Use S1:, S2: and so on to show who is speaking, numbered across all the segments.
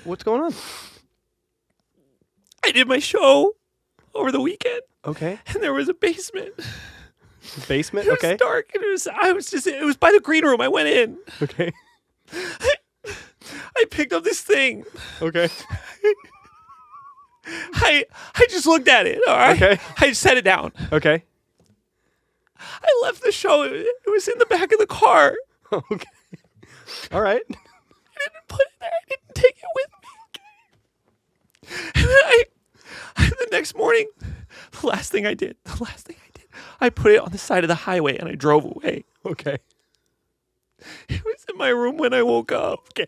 S1: What's going on?
S2: I did my show over the weekend.
S1: Okay.
S2: And there was a basement.
S1: Basement?
S2: It was
S1: Okay.
S2: dark. And it was by the green room. I went in.
S1: Okay.
S2: I picked up this thing.
S1: Okay.
S2: I just looked at it, all right?
S1: Okay.
S2: I set it down.
S1: Okay.
S2: I left the show. It was in the back of the car.
S1: Okay. All right.
S2: I didn't put it there. I didn't take it with me. And then the next morning, the last thing I did, I put it on the side of the highway and I drove away.
S1: Okay.
S2: It was in my room when I woke up.
S1: Okay.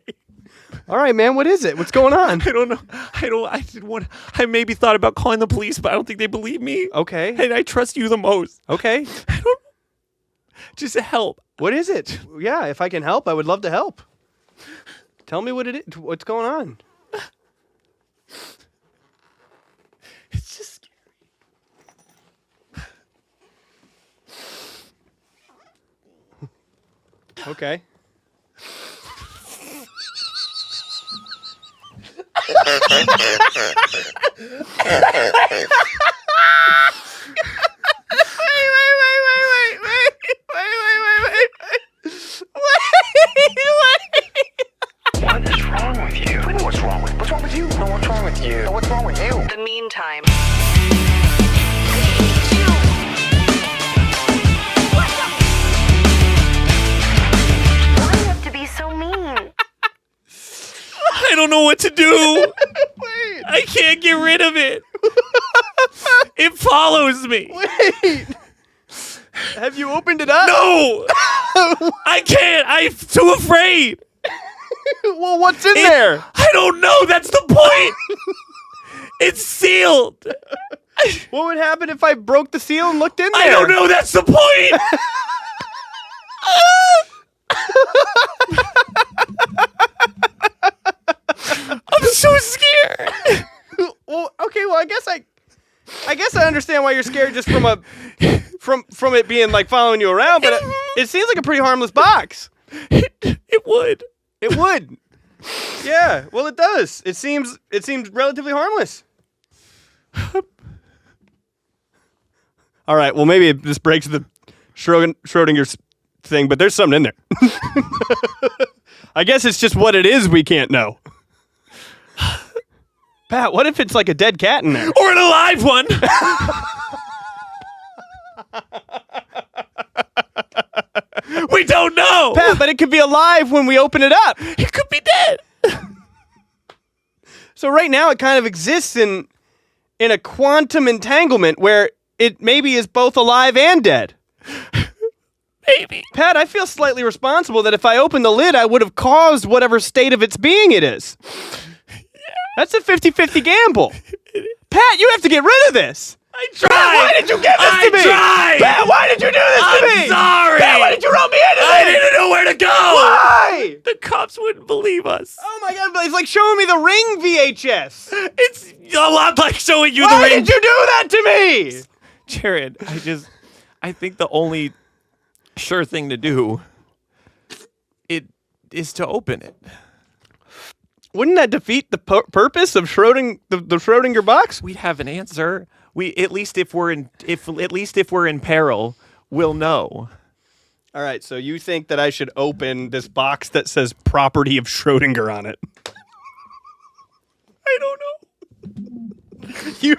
S1: All right, man. What is it? What's going on?
S2: I don't know. I maybe thought about calling the police, but I don't think they believe me.
S1: Okay.
S2: And I trust you the most.
S1: Okay.
S2: I don't know. Just to help.
S1: What is it? Yeah, if I can help, I would love to help. Tell me what it is. What's going on?
S2: It's just scary.
S1: Okay.
S3: What is wrong with you? What's wrong with you? No, what's wrong with you? No, what's wrong with you?
S4: The meantime. Why do you have to be so mean?
S2: I don't know what to do.
S1: Wait.
S2: I can't get rid of it. It follows me.
S1: Wait. Have you opened it up?
S2: No. I can't. I'm too afraid.
S1: Well, what's in there?
S2: I don't know. That's the point. It's sealed.
S1: What would happen if I broke the seal and looked in there?
S2: I don't know. That's the point. I'm so scared.
S1: Well, okay. Well, I guess I understand why you're scared just from it being like following you around, but it seems like a pretty harmless box.
S2: It would.
S1: It would. Yeah. Well, it does. It seems relatively harmless. All right. Well, maybe this breaks the Schrodinger's thing, but there's something in there. I guess it's just what it is we can't know. Pat, what if it's like a dead cat in there?
S2: Or an alive one. We don't know.
S1: Pat, but it could be alive when we open it up.
S2: It could be dead.
S1: So right now it kind of exists in a quantum entanglement where it maybe is both alive and dead.
S2: Maybe.
S1: Pat, I feel slightly responsible that if I opened the lid, I would have caused whatever state of its being it is. That's a 50-50 gamble. Pat, you have to get rid of this.
S2: I tried.
S1: Pat, why did you give this to me?
S2: Tried.
S1: Pat, why did you do this to me?
S2: I'm sorry.
S1: Pat, why did you rope me into this?
S2: I didn't know where to go.
S1: Why?
S2: The cops wouldn't believe us.
S1: Oh my God, but it's like showing me the Ring VHS.
S2: It's a lot like showing you
S1: Why
S2: the ring.
S1: did you do that to me?
S2: Jared, I think the only sure thing to do is to open it.
S1: Wouldn't that defeat the purpose of the Schrodinger box?
S2: We'd have an answer. At least if we're in peril, we'll know.
S1: All right, so you think that I should open this box that says property of Schrodinger on it?
S2: I don't know.
S1: You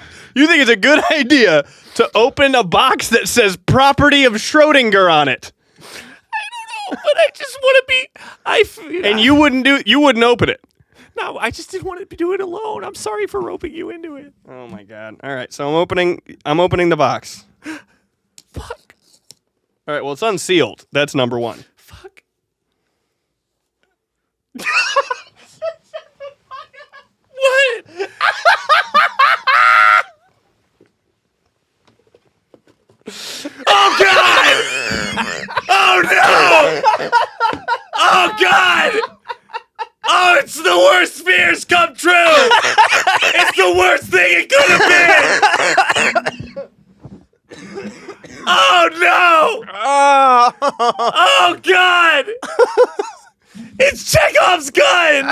S1: think it's a good idea to open a box that says property of Schrodinger on it?
S2: I don't know, but I just want to be.
S1: And you wouldn't open it.
S2: No, I just didn't want to do it alone. I'm sorry for roping you into it.
S1: Oh my God. All right, so I'm opening the box.
S2: Fuck.
S1: All right, well, it's unsealed. That's number one.
S2: Fuck. What? Oh God! Oh no! Oh God! Oh, it's the worst fears come true! It's the worst thing it could have been! Oh no! Oh God! It's Chekhov's gun!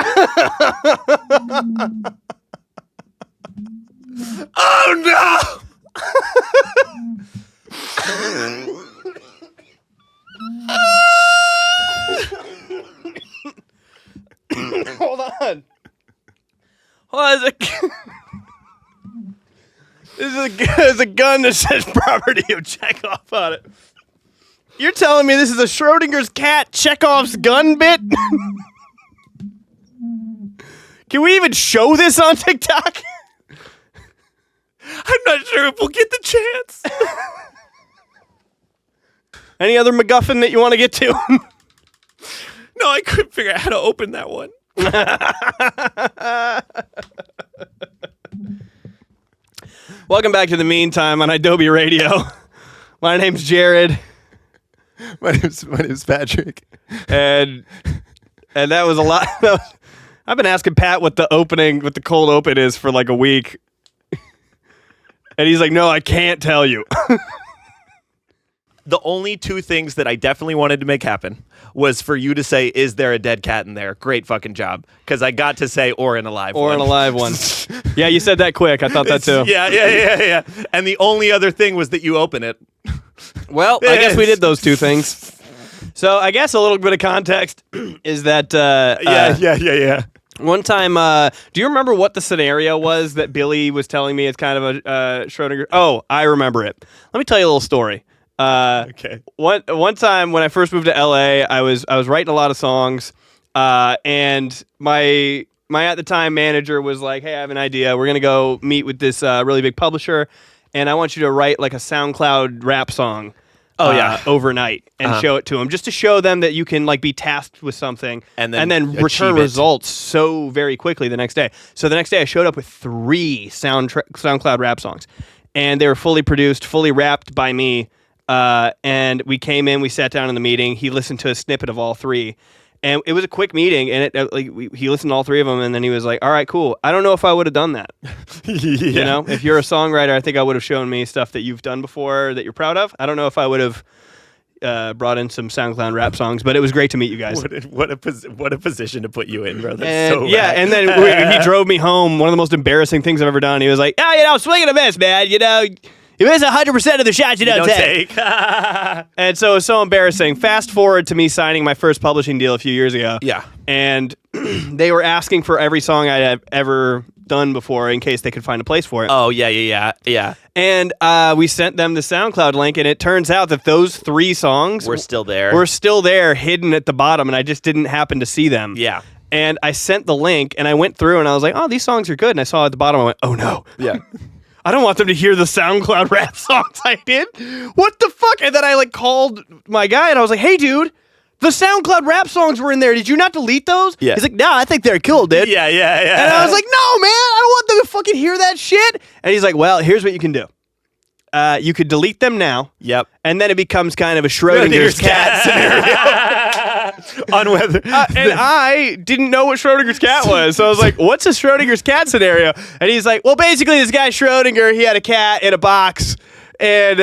S2: Oh no!
S1: Hold on. This is a gun that says property of Chekhov on it. You're telling me this is a Schrodinger's cat Chekhov's gun bit? Can we even show this on TikTok?
S2: I'm not sure if we'll get the chance.
S1: Any other MacGuffin that you want to get to?
S2: No, I couldn't figure out how to open that one.
S1: Welcome back to The Meantime on idobi Radio. My name's Jared.
S5: My name's Patrick.
S1: And that was a lot. I've been asking Pat what the cold open is for like a week. And he's like, no, I can't tell you.
S2: The only two things that I definitely wanted to make happen was for you to say, is there a dead cat in there? Great fucking job. Because I got to say, or an alive one.
S1: Or an alive one. Yeah, you said that quick. I thought that too.
S2: Yeah. And the only other thing was that you open it.
S1: Well, I guess we did those two things. So I guess a little bit of context is that...
S2: Yeah.
S1: One time, do you remember what the scenario was that Billy was telling me? It's kind of a Schrodinger. Oh, I remember it. Let me tell you a little story.
S2: Okay.
S1: One time when I first moved to LA, I was writing a lot of songs, and my at the time manager was like, "Hey, I have an idea. We're gonna go meet with this really big publisher, and I want you to write like a SoundCloud rap song." Overnight and show it to them, just to show them that you can like be tasked with something and then return results so very quickly the next day. So the next day I showed up with 3 SoundCloud rap songs, and they were fully produced, fully rapped by me. And we came in, we sat down in the meeting. He listened to a snippet of all 3. And it was a quick meeting, and he listened to all 3 of them, and then he was like, all right, cool. I don't know if I would have done that. You know, if you're a songwriter, I think I would have shown me stuff that you've done before that you're proud of. I don't know if I would have brought in some SoundCloud rap songs, but it was great to meet you guys.
S2: What a position to put you in, bro. That's
S1: and,
S2: so
S1: yeah,
S2: rad.
S1: and then he drove me home. One of the most embarrassing things I've ever done. He was like, swing and a miss, man. You miss 100% of the shots you don't take. And so it was so embarrassing. Fast forward to me signing my first publishing deal a few years ago.
S2: Yeah.
S1: And they were asking for every song I'd ever done before in case they could find a place for it.
S2: Oh, yeah.
S1: And we sent them the SoundCloud link, and it turns out that those 3 songs
S2: We're still there.
S1: were still there, hidden at the bottom, and I just didn't happen to see them.
S2: Yeah.
S1: And I sent the link, and I went through, and I was like, oh, these songs are good. And I saw at the bottom, I went, oh, no.
S5: Yeah.
S1: I don't want them to hear the SoundCloud rap songs I did. What the fuck? And then I called my guy and I was like, hey, dude, the SoundCloud rap songs were in there. Did you not delete those?
S2: Yeah.
S1: He's like, no, I think they're cool, dude.
S2: Yeah.
S1: And I was like, no, man, I don't want them to fucking hear that shit. And he's like, well, here's what you can do. You could delete them now.
S2: Yep.
S1: And then it becomes kind of a Schrodinger's cat scenario.
S2: On whether
S1: and I didn't know what Schrodinger's cat was. So I was like, what's a Schrodinger's cat scenario? And he's like, well, basically this guy Schrodinger, he had a cat in a box, and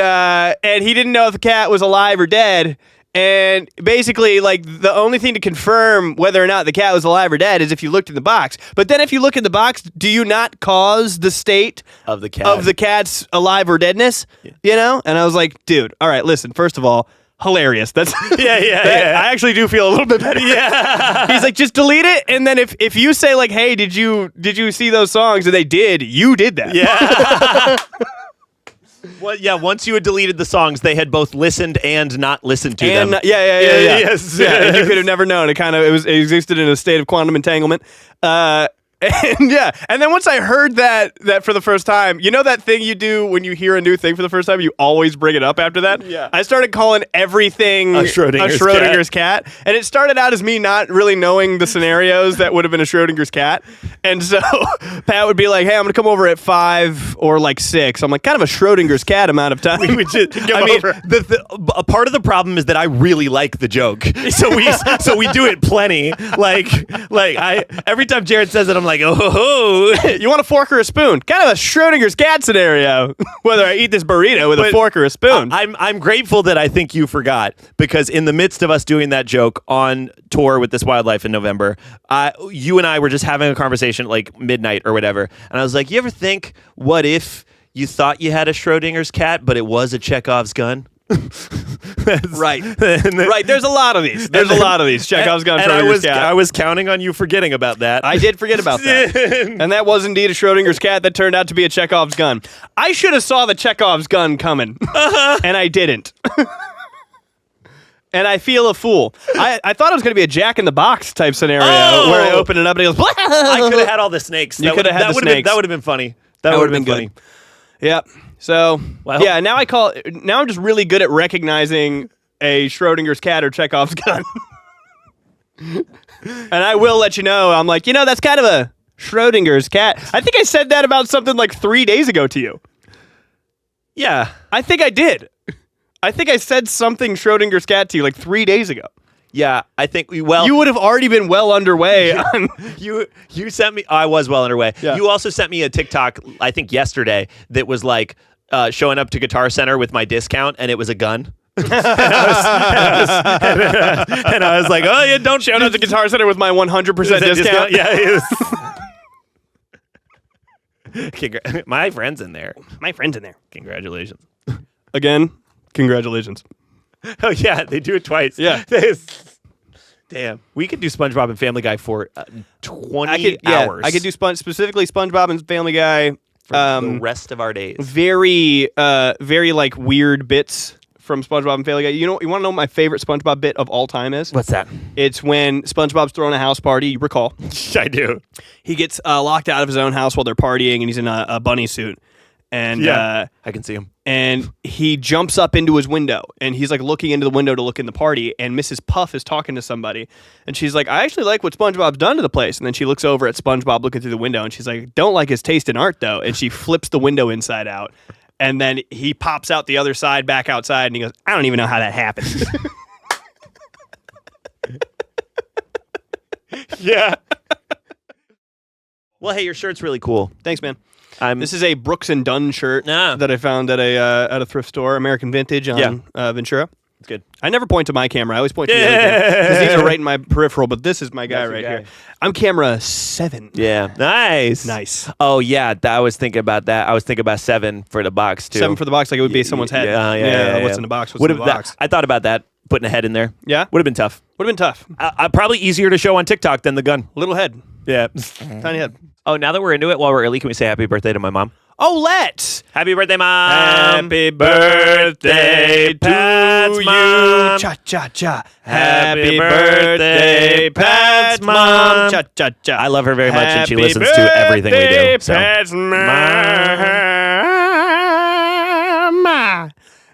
S1: he didn't know if the cat was alive or dead. And basically, the only thing to confirm whether or not the cat was alive or dead is if you looked in the box. But then if you look in the box, do you not cause the state
S2: of the cat
S1: of the cat's alive or deadness? Yeah. You know? And I was like, dude, all right, listen, first of all, hilarious. That's
S2: yeah.
S1: I actually do feel a little bit better.
S2: Yeah.
S1: He's like, just delete it, and then if you say hey, did you see those songs? And they did, you did that.
S2: Yeah. Well, yeah. Once you had deleted the songs, they had both listened and not listened to them.
S1: Yeah.
S2: Yes.
S1: Yeah, and you could have never known. It existed in a state of quantum entanglement. And then once I heard that for the first time, you know that thing you do when you hear a new thing for the first time, you always bring it up after that?
S2: Yeah.
S1: I started calling everything
S2: a Schrodinger's
S1: cat. And it started out as me not really knowing the scenarios that would have been a Schrodinger's cat. And so Pat would be like, hey, I'm going to come over at 5 or 6. I'm like, kind of a Schrodinger's cat amount of time.
S2: A part of the problem is that I really like the joke. So we do it plenty. Every time Jared says it, I'm like, oh.
S1: You want a fork or a spoon? Kind of a Schrodinger's cat scenario. Whether I eat this burrito with a fork or a spoon.
S2: I'm grateful that I think you forgot, because in the midst of us doing that joke on tour with This Wildlife in November, you and I were just having a conversation at like midnight or whatever, and I was like, you ever think, what if you thought you had a Schrodinger's cat, but it was a Chekhov's gun?
S1: Right. Right. There's a lot of these. There's a lot of these. Chekhov's gun, Schrodinger's cat.
S2: I was counting on you forgetting about that.
S1: I did forget about that. And that was indeed a Schrodinger's cat that turned out to be a Chekhov's gun. I should have saw the Chekhov's gun coming, and I didn't. And I feel a fool. I thought it was going to be a Jack in the Box type scenario where I open it up and it goes,
S2: I could have had all the snakes.
S1: You could have had the snakes.
S2: That would have been funny. That would have been funny.
S1: Good. Yep. So,
S2: Well.
S1: yeah, now I'm just really good at recognizing a Schrodinger's cat or Chekhov's gun. And I will let you know, I'm like, that's kind of a Schrodinger's cat. I think I said that about something like 3 days ago to you.
S2: Yeah.
S1: I think I did. I think I said something Schrodinger's cat to you like 3 days ago.
S2: Yeah, I think
S1: You would have already been well underway.
S2: You sent me. I was well underway.
S1: Yeah.
S2: You also sent me a TikTok, I think yesterday, that was like showing up to Guitar Center with my discount, and it was a gun. and I was like, oh yeah, don't
S1: Shout out to Guitar Center with my 100% discount.
S2: Yeah. My friend's in there.
S1: My friend's in there.
S2: Congratulations.
S1: Again, congratulations.
S2: Oh yeah, they do it twice.
S1: Yeah.
S2: Damn, we could do SpongeBob and Family Guy for 20 hours.
S1: I could do specifically SpongeBob and Family Guy
S2: for the rest of our days.
S1: Very like weird bits from SpongeBob and Family Guy. You want to know what my favorite SpongeBob bit of all time is?
S2: What's that?
S1: It's when SpongeBob's throwing a house party. You recall?
S2: I do.
S1: He gets locked out of his own house while they're partying, and he's in a bunny suit. And
S2: I can see him.
S1: And he jumps up into his window, and he's like looking into the window to look in the party, and Mrs. Puff is talking to somebody, and she's like, I actually like what SpongeBob's done to the place. And then she looks over at SpongeBob looking through the window, and she's like, don't like his taste in art, though. And she flips the window inside out, and then he pops out the other side back outside, and he goes, I don't even know how that happened.
S2: Yeah. Well, hey, your shirt's really cool.
S1: Thanks, man. This is a Brooks and Dunn shirt
S2: Ah.
S1: that I found at a thrift store, American Vintage on Ventura.
S2: It's good.
S1: I never point to my camera. I always point to the other camera, 'cause these are right in my peripheral, but this is my guy right here. I'm camera 7.
S2: Yeah. Nice.
S1: Nice.
S2: Oh, yeah. I was thinking about that. I was thinking about 7 for the box, too.
S1: 7 for the box, like it would be someone's head.
S2: Yeah.
S1: What's in the box? What's in the box?
S2: I thought about that, putting a head in there.
S1: Yeah?
S2: Would have been tough.
S1: Would have been tough.
S2: Probably easier to show on TikTok than the gun.
S1: Little head.
S2: Yeah.
S1: Tiny head.
S2: Oh, now that we're into it, while we're early, can we say happy birthday to my mom?
S1: Oh, let's!
S2: Happy birthday, Mom!
S1: Happy birthday to
S2: Pat's
S1: you!
S2: mom.
S1: Cha-cha-cha.
S2: Happy birthday, Pat's mom.
S1: Cha-cha-cha.
S2: I love her very much, and she listens to everything we do. So.
S1: Pat's mom.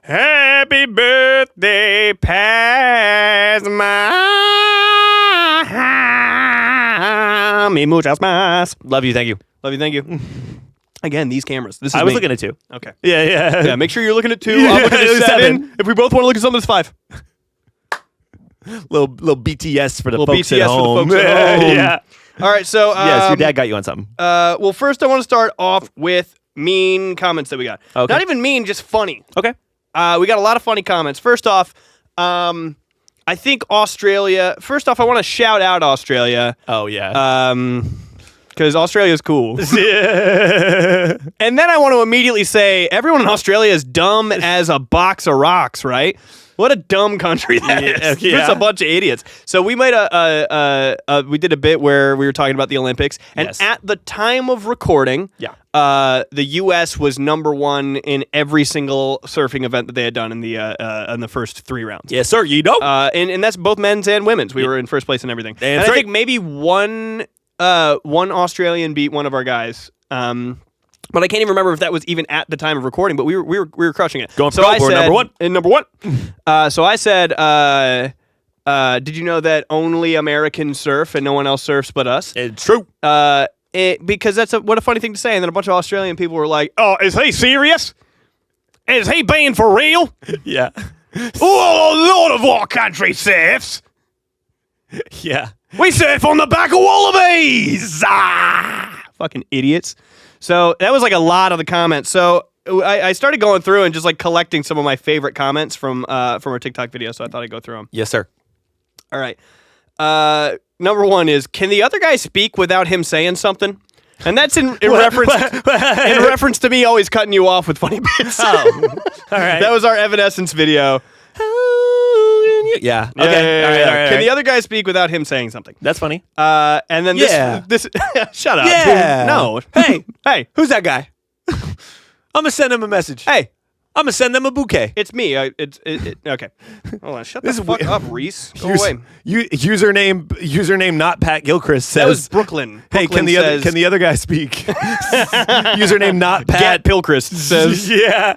S1: Happy birthday, Pat's mom. Y muchas más.
S2: Love you, thank you.
S1: Love you, thank you. Again, these cameras. This is
S2: I was
S1: me.
S2: looking at 2.
S1: Okay.
S2: Yeah.
S1: Yeah, make sure you're looking at 2. I'm looking at 7. If we both want to look at something, it's 5.
S2: Little BTS for the
S1: Little
S2: folks
S1: BTS
S2: at home.
S1: for the folks at home.
S2: Yeah.
S1: All right, so
S2: Yes, your dad got you on something.
S1: well, first I want to start off with mean comments that we got.
S2: Okay.
S1: Not even mean, just funny.
S2: Okay.
S1: We got a lot of funny comments. First off, I think Australia. First off, I want to shout out Australia.
S2: Oh yeah.
S1: Because Australia's cool. And then I want to immediately say everyone in Australia is dumb as a box of rocks, right? What a dumb country that is.
S2: Yeah.
S1: Just a bunch of idiots. So we made we did a bit where we were talking about the Olympics, and
S2: Yes.
S1: at the time of recording, the U.S. was number 1 in every single surfing event that they had done in the first 3 rounds.
S2: Yes, sir. You know.
S1: And that's both men's and women's. We were in first place and everything. And I think maybe one Australian beat one of our guys. But I can't even remember if that was even at the time of recording. But we were crushing it.
S2: Going for gold. We're number 1.
S1: And number 1. So I said, did you know that only Americans surf and no one else surfs but us?
S2: It's true.
S1: Because that's what a funny thing to say. And then a bunch of Australian people were like, "Oh, is he serious? Is he being for real?
S2: Yeah.
S1: Oh, a lot of our country surfs."
S2: Yeah.
S1: We surf on the back of wallabies. Ah! Fucking idiots. So that was like a lot of the comments. So I started going through and just like collecting some of my favorite comments from our TikTok video. So I thought I'd go through them.
S2: Yes, sir.
S1: All right. Number one is, can the other guy speak without him saying something? And that's in reference to me always cutting you off with funny bits.
S2: Oh, all right.
S1: That was our Evanescence video.
S2: Yeah. Okay.
S1: Yeah.
S2: All right.
S1: Can the other guy speak without him saying something?
S2: That's funny.
S1: And then this shut up.
S2: Yeah.
S1: No.
S2: Hey.
S1: Hey.
S2: Who's that guy? I'm gonna send him a message.
S1: Hey.
S2: I'm gonna send them a bouquet.
S1: It's me. Okay. Hold on. Shut the fuck up, Reese. Go away.
S2: Username not Pat Gilchrist says.
S1: That was Brooklyn.
S2: Hey, can the other guy speak? Username not Pat
S1: Gat Pilchrist says.
S2: Yeah.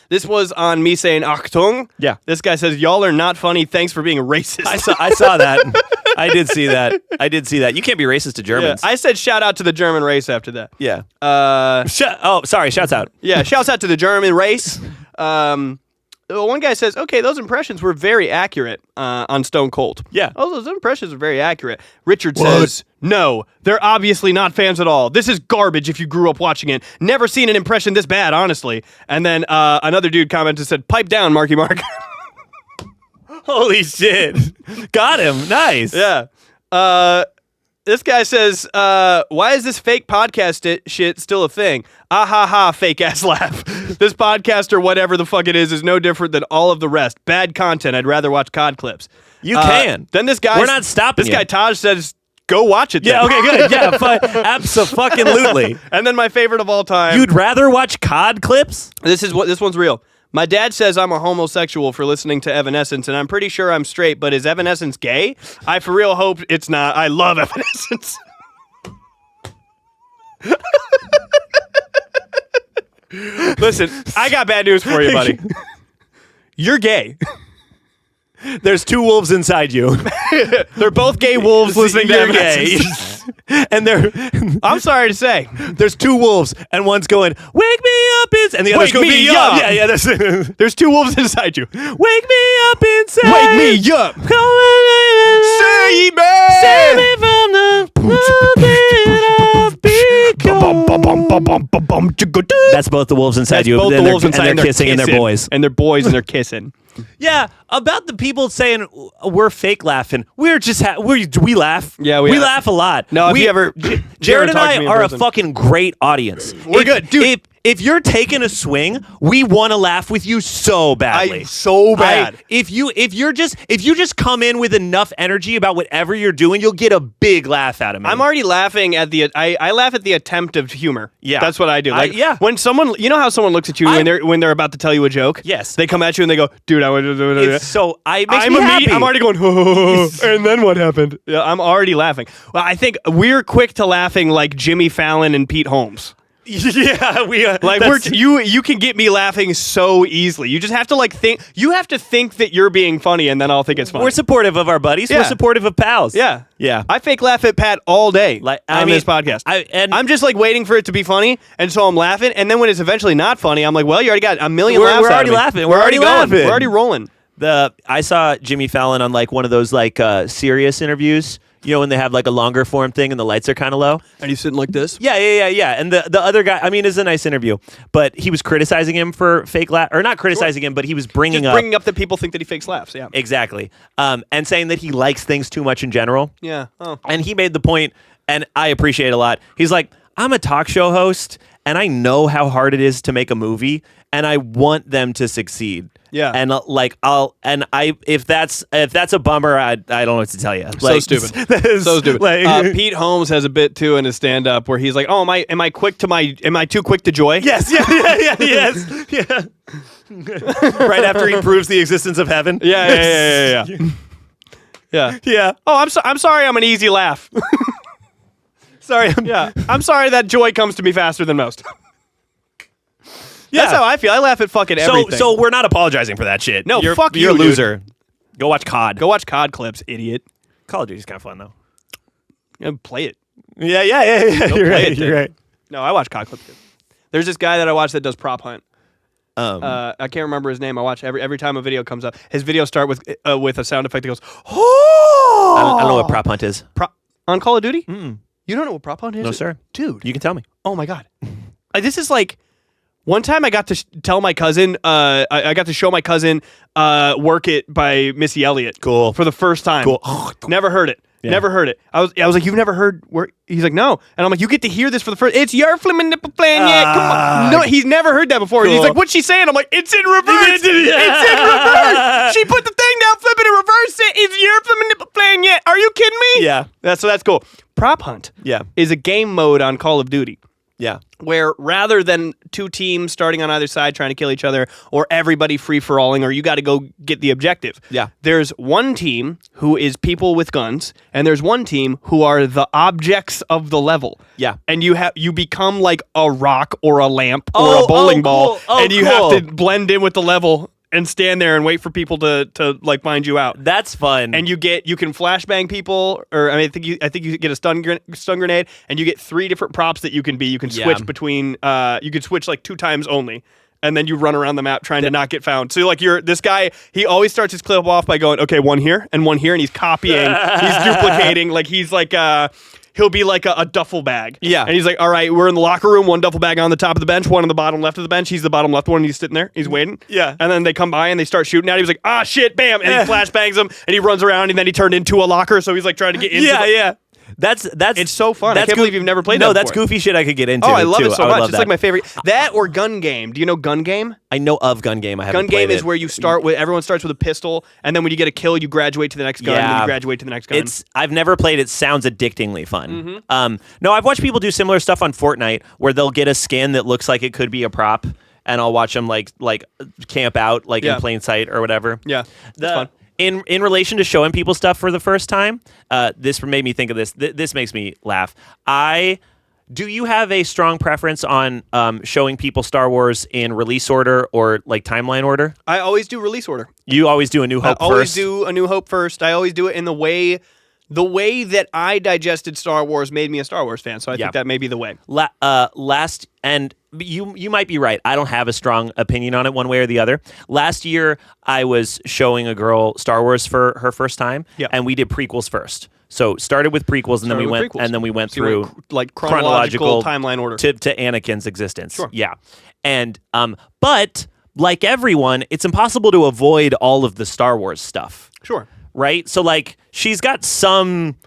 S1: This was on me saying Achtung.
S2: Yeah.
S1: This guy says, y'all are not funny. Thanks for being racist.
S2: I saw that. I did see that. You can't be racist to Germans.
S1: I said shout out to the German race after that.
S2: Yeah.
S1: Sorry.
S2: Shouts out.
S1: Yeah, shouts out to the German race. One guy says, okay, those impressions were very accurate on Stone Cold.
S2: Yeah.
S1: Oh, those impressions are very accurate. Richard says, no, they're obviously not fans at all. This is garbage if you grew up watching it. Never seen an impression this bad, honestly. And then another dude commented and said, pipe down, Marky Mark.
S2: Holy shit. Got him. Nice.
S1: Yeah. This guy says, why is this fake podcast shit still a thing? Ah ha ha, fake ass laugh. This podcast or whatever the fuck it is no different than all of the rest. Bad content. I'd rather watch COD clips.
S2: You can.
S1: Then this guy.
S2: We're not stopping
S1: This
S2: you.
S1: guy Taj says, go watch it.
S2: Yeah,
S1: then.
S2: okay, good. Yeah, abso-fucking-lutely.
S1: And then my favorite of all time.
S2: You'd rather watch COD clips?
S1: This one's real. My dad says I'm a homosexual for listening to Evanescence, and I'm pretty sure I'm straight, but is Evanescence gay? I for real hope it's not. I love Evanescence. Listen, I got bad news for you, buddy. You're gay.
S2: There's two wolves inside you.
S1: They're both gay wolves listening to
S2: You're gay.
S1: Evanescence.
S2: And
S1: I'm sorry to say.
S2: there's two wolves, and one's going, wake me up, and the other's
S1: Wake
S2: going,
S1: me
S2: me
S1: up.
S2: up. Yeah, there's
S1: There's two wolves inside you.
S2: wake me up inside.
S1: Wake me up.
S2: Save me from the That's both the wolves inside
S1: That's
S2: you.
S1: both the wolves inside,
S2: and they're kissing, and they're boys.
S1: And they're boys, and they're kissing.
S2: Yeah, about the people saying we're fake laughing. We're just we laugh.
S1: Yeah,
S2: we laugh a lot.
S1: No, if you ever
S2: Jared and
S1: talk to
S2: I
S1: me in
S2: are a
S1: person.
S2: fucking great audience.
S1: We're good, dude.
S2: If you're taking a swing, we want to laugh with you so badly.
S1: So bad.
S2: If you just come in with enough energy about whatever you're doing, you'll get a big laugh out of me.
S1: I'm already laughing at I laugh at the attempt of humor.
S2: Yeah.
S1: That's what I do. Like,
S2: yeah.
S1: when someone, you know how someone looks at you when they're about to tell you a joke?
S2: Yes.
S1: They come at you and they go, dude, it makes
S2: me happy.
S1: I'm already going, oh, and then what happened? Yeah, I'm already laughing. Well, I think we're quick to laughing like Jimmy Fallon and Pete Holmes.
S2: Yeah, we
S1: Like you can get me laughing so easily. You just have to think. You have to think that you're being funny, and then I'll think it's funny.
S2: We're supportive of our buddies.
S1: Yeah.
S2: We're supportive of pals.
S1: Yeah.
S2: Yeah.
S1: I fake laugh at Pat all day on this podcast. I'm just like waiting for it to be funny, and so I'm laughing. And then when it's eventually not funny, I'm like, well, you already got a million laughs.
S2: We're
S1: out
S2: already
S1: of me.
S2: laughing.
S1: We're already
S2: laughing.
S1: going. We're already rolling.
S2: I saw Jimmy Fallon on like one of those like serious interviews. You know, when they have like a longer form thing and the lights are kind of low.
S1: And he's sitting like this?
S2: Yeah. And the other guy, I mean, it's a nice interview, but he was criticizing him for fake laugh, or not criticizing him, but he was bringing
S1: up that people think that he fakes laughs. Yeah.
S2: Exactly. And saying that he likes things too much in general.
S1: Yeah. Oh.
S2: And he made the point, and I appreciate it a lot. He's like, I'm a talk show host, and I know how hard it is to make a movie, and I want them to succeed.
S1: Yeah.
S2: And if that's a bummer, I don't know what to tell you.
S1: So stupid. So stupid. Pete Holmes has a bit too in his stand up where he's like, "Oh, am I too quick to joy?"
S2: Yes. Yeah. Right after he proves the existence of heaven.
S1: Yeah.
S2: Yeah.
S1: Oh, I'm sorry. I'm an easy laugh.
S2: Sorry.
S1: I'm sorry that joy comes to me faster than most.
S2: Yeah.
S1: That's how I feel. I laugh at fucking everything.
S2: So we're not apologizing for that shit.
S1: No,
S2: you're,
S1: fuck
S2: you're
S1: you,
S2: a loser. Go watch COD.
S1: Go watch COD clips, idiot.
S2: Call of Duty's kind of fun though.
S1: Play it.
S2: Yeah.
S1: Go
S2: You're
S1: play
S2: right.
S1: it,
S2: You're
S1: then.
S2: right.
S1: No, I watch COD clips. There's this guy that I watch that does prop hunt. I can't remember his name. I watch every time a video comes up. His videos start with a sound effect that goes, oh!
S2: I don't know what prop hunt is.
S1: On Call of Duty? You don't know what prop hunt is?
S2: No, sir.
S1: Dude.
S2: You can tell me.
S1: Oh, my God. This is like... One time I got to tell my cousin, I got to show my cousin Work It by Missy Elliott.
S2: Cool.
S1: For the first time.
S2: Cool.
S1: Never heard it.
S2: Yeah.
S1: Never heard it. I was like, you've never heard Work? He's like, no. And I'm like, you get to hear this for the first. It's your flippin' nipple playing yet. Come on. No, he's never heard that before.
S2: Cool.
S1: He's like, what's she saying? I'm like, it's in reverse. It's in reverse. She put the thing down, flip it, and reverse it. It's your flippin' nipple playing yet. Are you kidding me?
S2: Yeah.
S1: That's cool. Prop Hunt.
S2: Yeah.
S1: Is a game mode on Call of Duty.
S2: Yeah.
S1: Where rather than two teams starting on either side trying to kill each other, or everybody free-for-alling, or you got to go get the objective.
S2: Yeah.
S1: There's one team who is people with guns, and there's one team who are the objects of the level.
S2: Yeah.
S1: And you become like a rock or a lamp or a bowling ball,
S2: cool.
S1: and you have to blend in with the level and stand there and wait for people to like find you out.
S2: That's fun.
S1: And you can flashbang people, or I think you get a stun grenade, and you get 3 different props that you can be. You can switch between. You can switch like 2 times only, and then you run around the map trying to not get found. So like this guy, he always starts his clip off by going, okay, one here, and he's copying, he's duplicating, like he's like he'll be like a duffel bag.
S2: Yeah.
S1: And he's like, all right, we're in the locker room, one duffel bag on the top of the bench, one on the bottom left of the bench. He's the bottom left one, and he's sitting there. He's waiting.
S2: Yeah.
S1: And then they come by, and they start shooting at him. He's like, ah, shit, bam. And he flashbangs him, and he runs around, and then he turned into a locker, so he's like trying to get into
S2: Yeah. That's
S1: It's so fun. I can't believe you've never played that
S2: No, that's
S1: before.
S2: goofy shit I could get into.
S1: Oh, I love
S2: too.
S1: it so
S2: I would
S1: much.
S2: love
S1: It's
S2: that.
S1: like my favorite. That or Gun Game. Do you know Gun Game?
S2: I know of Gun Game. I haven't
S1: Gun
S2: played
S1: Game is
S2: it.
S1: where you start with, everyone starts with a pistol, and then when you get a kill, you graduate to the next gun, and then you graduate to the next gun.
S2: I've never played it. Sounds addictingly fun. No, I've watched people do similar stuff on Fortnite where they'll get a skin that looks like it could be a prop, and I'll watch them like camp out in plain sight or whatever.
S1: Yeah, that's fun.
S2: In relation to showing people stuff for the first time, this made me think of this. This makes me laugh. Do you have a strong preference on showing people Star Wars in release order or like timeline order?
S1: I always do release order.
S2: You always do A New Hope first?
S1: I always do A New Hope first. I always do it in the way that I digested Star Wars made me a Star Wars fan. So I think that may be the way.
S2: And you might be right. I don't have a strong opinion on it one way or the other. Last year, I was showing a girl Star Wars for her first time, and we did prequels first. So started with prequels, and then we went through
S1: like chronological timeline order
S2: to Anakin's existence.
S1: Sure.
S2: Yeah, and but like everyone, it's impossible to avoid all of the Star Wars stuff.
S1: Sure.
S2: Right? So like she's got some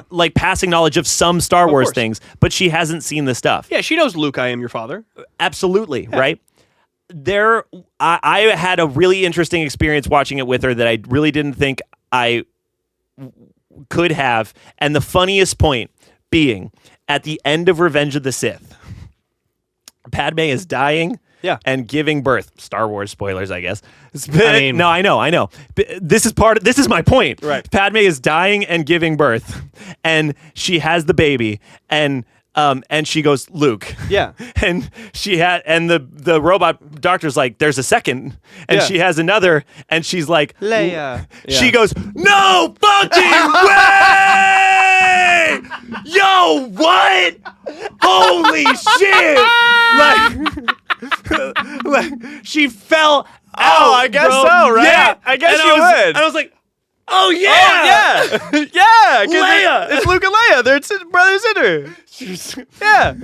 S2: like passing knowledge of some Star Wars things, but she hasn't seen the stuff.
S1: Yeah, she knows Luke, I am your father.
S2: Absolutely, right? I had a really interesting experience watching it with her that I really didn't think I could have. And the funniest point being at the end of Revenge of the Sith, Padme is dying.
S1: Yeah.
S2: And giving birth. Star Wars spoilers, I guess. No, I know. This is my point.
S1: Right.
S2: Padme is dying and giving birth, and she has the baby, and she goes, Luke.
S1: Yeah.
S2: And the robot doctor's like, there's a second, and she has another, and she's like,
S1: Leia.
S2: She goes, no fucking way! Yo, what? Holy shit! Like she fell out.
S1: Oh, I guess
S2: bro.
S1: so, right?
S2: Yeah.
S1: I guess
S2: and
S1: you would.
S2: And I was like, oh yeah.
S1: Oh, yeah. Yeah. 'Cause
S2: Leia.
S1: It's Luke and Leia. They're brother sister. Yeah.